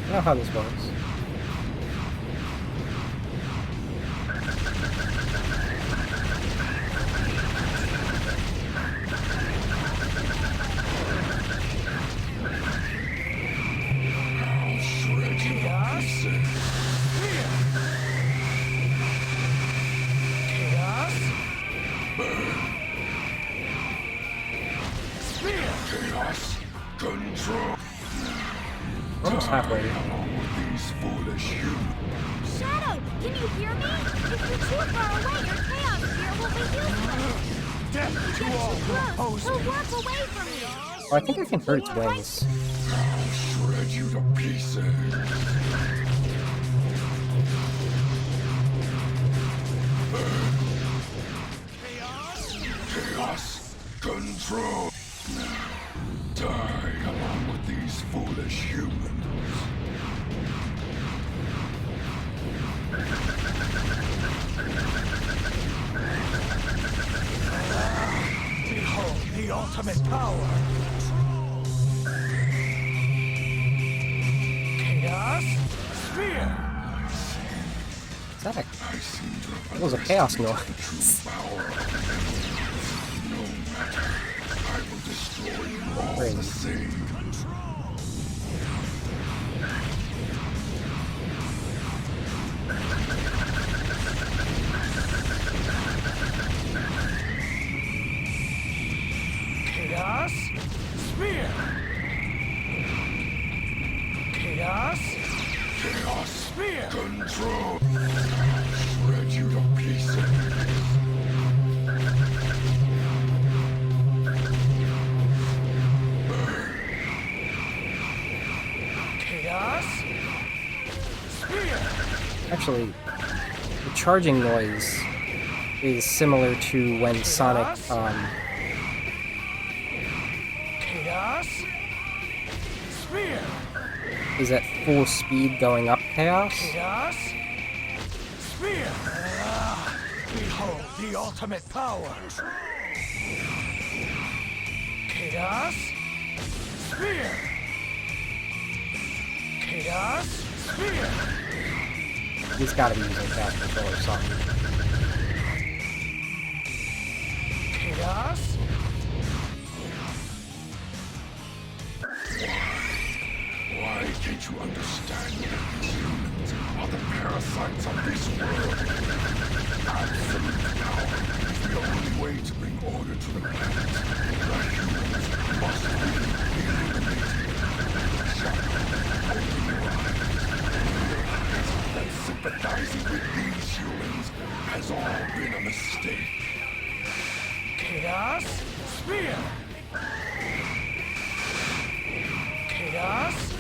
I know how this works. I'll shred you to pieces. Spear! Chaos Spear! Chaos control. Almost halfway. These foolish humans. Shadow, can you hear me? If you're too far away, your chaos sphere will be useless. Death If to you all get who too oppose close, me! he'll warp away from you. Oh, I think I can hurt its wings. I'll shred you to pieces. Chaos control. Now, die along with these foolish humans. Behold the ultimate power! Chaos Sphere! Is that a... I seem to have That was a chaos noise. true power of the enemies. No matter, I will destroy you all the same. Chaos Sphere! Chaos Chaos Sphere! control. Shred you to pieces. Chaos Sphere! Actually, the charging noise is similar to when Sonic, Chaos Sphere! is at full speed going up Chaos. Chaos Sphere! Behold the ultimate power! Chaos Sphere! Chaos Sphere! He's gotta be using Chaos Control or something. Chaos Why can't you understand that these humans are the parasites of this world? Absolute power is the only way to bring order to the planet. The humans must be eliminated. Shadow, open your eyes. Realize that sympathizing with these humans has all been a mistake. Chaos Sphere! Chaos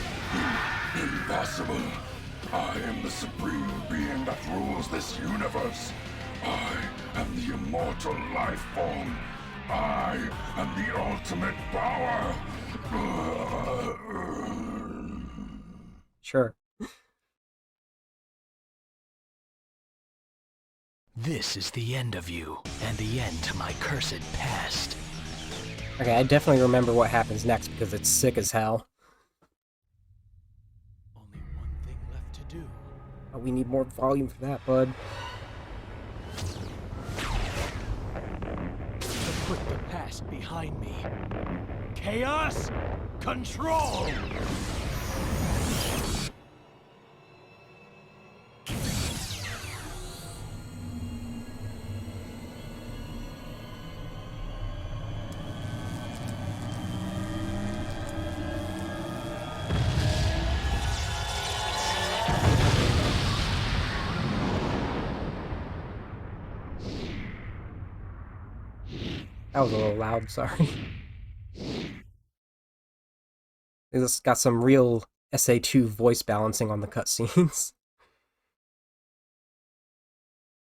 Impossible. I am the supreme being that rules this universe. I am the immortal life form. I am the ultimate power. Sure. This is the end of you, and the end to my cursed past. Okay, I definitely remember what happens next because it's sick as hell. Only one thing left to do. Oh, we need more volume for that, bud. to put the past behind me. Chaos Control! That was a little loud, sorry. This got some real SA2 voice balancing on the cutscenes.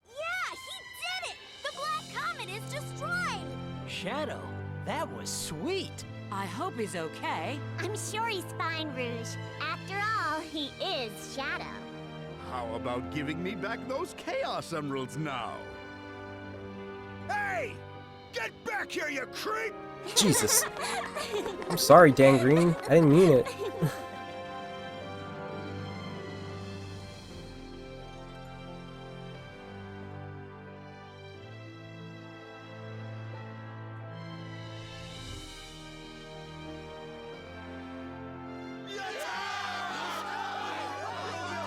Yeah, he did it! The Black Comet is destroyed! Shadow, that was sweet. I hope he's okay. I'm sure he's fine, Rouge. After all, he is Shadow. How about giving me back those Chaos Emeralds now? Hey! Get back here, you creep! Jesus. I'm sorry, Dan Green. I didn't mean it.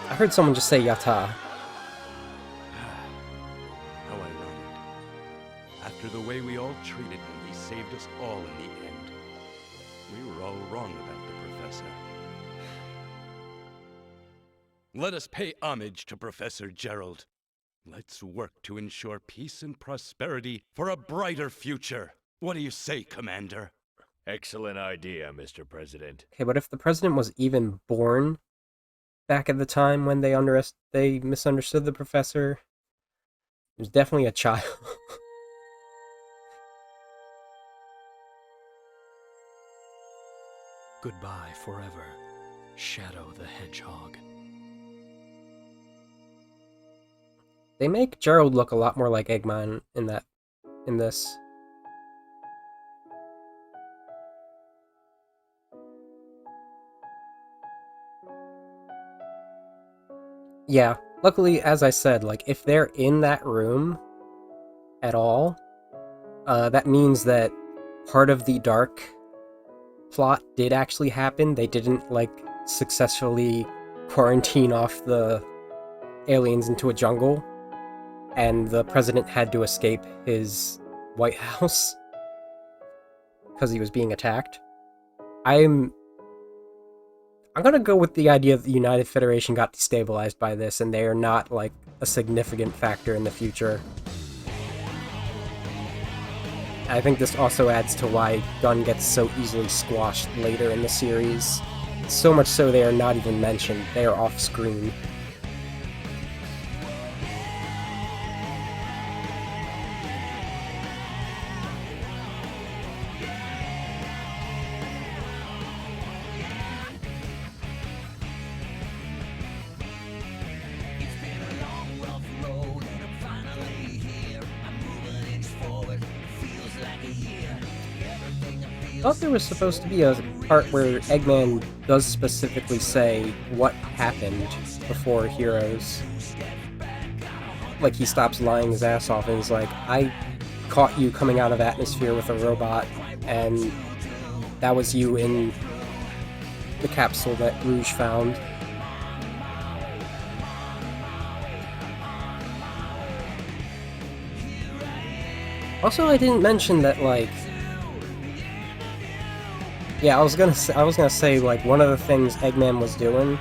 I heard someone just say Yata. How ironic. After the way we all treated him, he saved us all in the end. We were all wrong about the professor. Let us pay homage to Professor Gerald. Let's work to ensure peace and prosperity for a brighter future. What do you say, Commander? Excellent idea, Mr. President. Okay, but if the president was even born back at the time when they misunderstood the professor, he was definitely a child. Goodbye forever, Shadow the Hedgehog. They make Gerald look a lot more like Eggman in this. Yeah, luckily, as I said, like, if they're in that room at all, that means that part of the dark plot did actually happen. They didn't, like, successfully quarantine off the aliens into a jungle, and the president had to escape his White House because he was being attacked. I'm gonna go with the idea that the United Federation got destabilized by this, and they are not, like, a significant factor in the future. I think this also adds to why Gunn gets so easily squashed later in the series. So much so they are not even mentioned, they are off-screen. I thought there was supposed to be a part where Eggman does specifically say what happened before Heroes. Like, he stops lying his ass off and is like, I caught you coming out of atmosphere with a robot, and that was you in the capsule that Rouge found. Also, I didn't mention that, like, yeah, I was gonna say, like, one of the things Eggman was doing,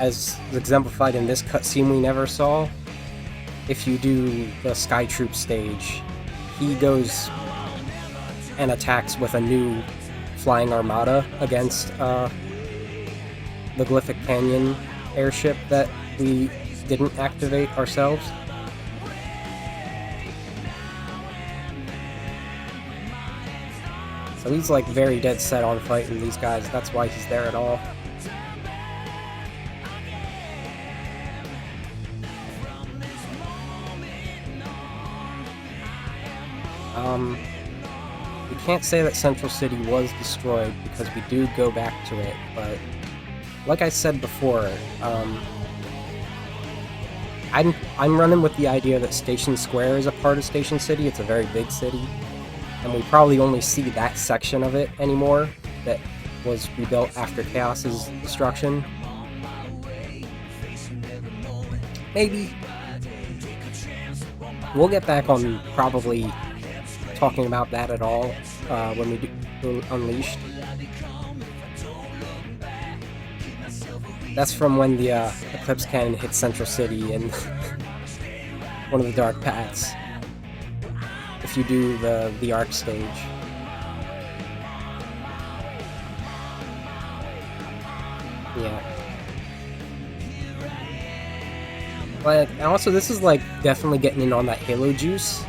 as exemplified in this cutscene we never saw, if you do the Sky Troop stage, he goes and attacks with a new flying armada against the Glyphic Canyon airship that we didn't activate ourselves. So he's, like, very dead set on fighting these guys. That's why he's there at all. We can't say that Central City was destroyed because we do go back to it, but like I said before, I'm running with the idea that Station Square is a part of Station City. It's a very big city. And we probably only see that section of it anymore that was rebuilt after Chaos's destruction. Maybe. We'll get back on probably talking about that at all when we do Unleashed. That's from when the Eclipse Cannon hit Central City and one of the dark paths. If you do the Arc stage. Yeah. But also, this is, like, definitely getting in on that Halo juice.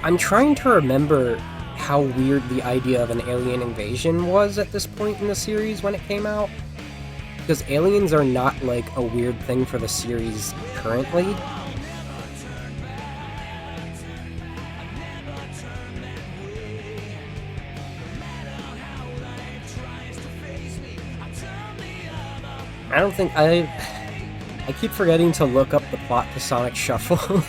I'm trying to remember how weird the idea of an alien invasion was at this point in the series when it came out. Because aliens are not, like, a weird thing for the series currently. I don't think I keep forgetting to look up the plot to Sonic Shuffle.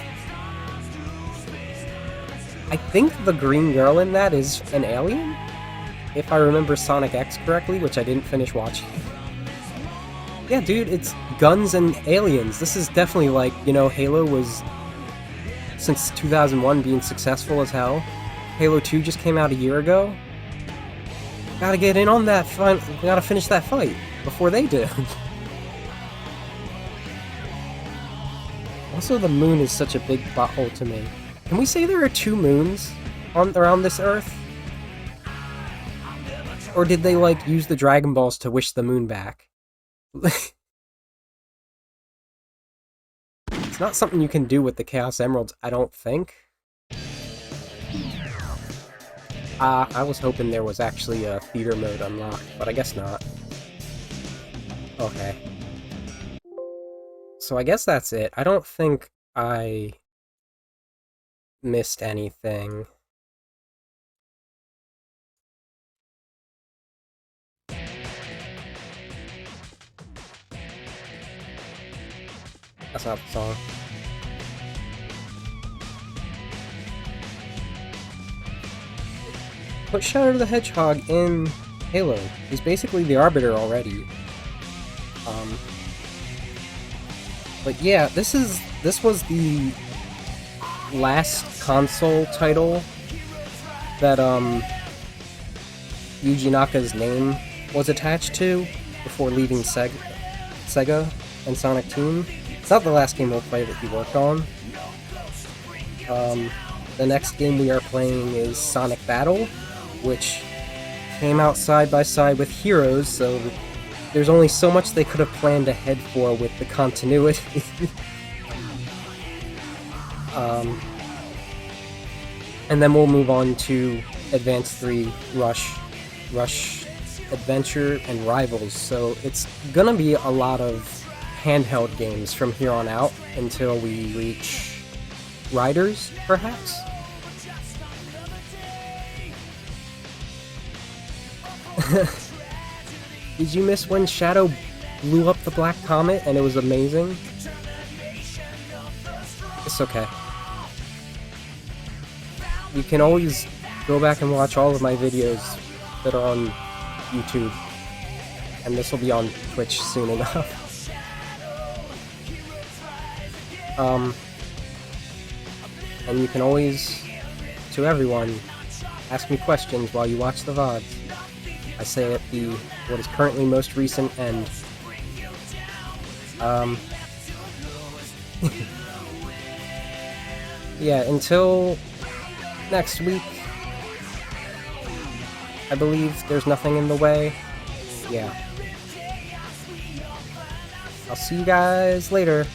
I think the green girl in that is an alien, if I remember Sonic X correctly, which I didn't finish watching. Yeah, dude, it's guns and aliens. This is definitely, like, you know, Halo was, since 2001, being successful as hell. Halo 2 just came out a year ago. Gotta get in on that fight. Gotta finish that fight before they do. Also, the moon is such a big plot hole to me. Can we say there are 2 moons around this Earth? Or did they, like, use the Dragon Balls to wish the moon back? It's not something you can do with the Chaos Emeralds, I don't think. I was hoping there was actually a theater mode unlocked, but I guess not. Okay. So I guess that's it. I don't think I missed anything. That's not the song. Put Shadow the Hedgehog in Halo. He's basically the Arbiter already. But yeah, this was the last console title that Yuji Naka's name was attached to before leaving Sega and Sonic Team. It's not the last game we'll play that he worked on. The next game we are playing is Sonic Battle, which came out side by side with Heroes, so there's only so much they could have planned ahead for with the continuity. And then we'll move on to Advance 3, Rush Adventure, and Rivals, so it's gonna be a lot of handheld games from here on out until we reach Riders, perhaps? Did you miss when Shadow blew up the Black Comet and it was amazing? It's okay. You can always go back and watch all of my videos that are on YouTube, and this will be on Twitch soon enough. And you can always, to everyone, ask me questions while you watch the VODs. I say at what is currently most recent end. Yeah, until next week, I believe there's nothing in the way. Yeah. I'll see you guys later.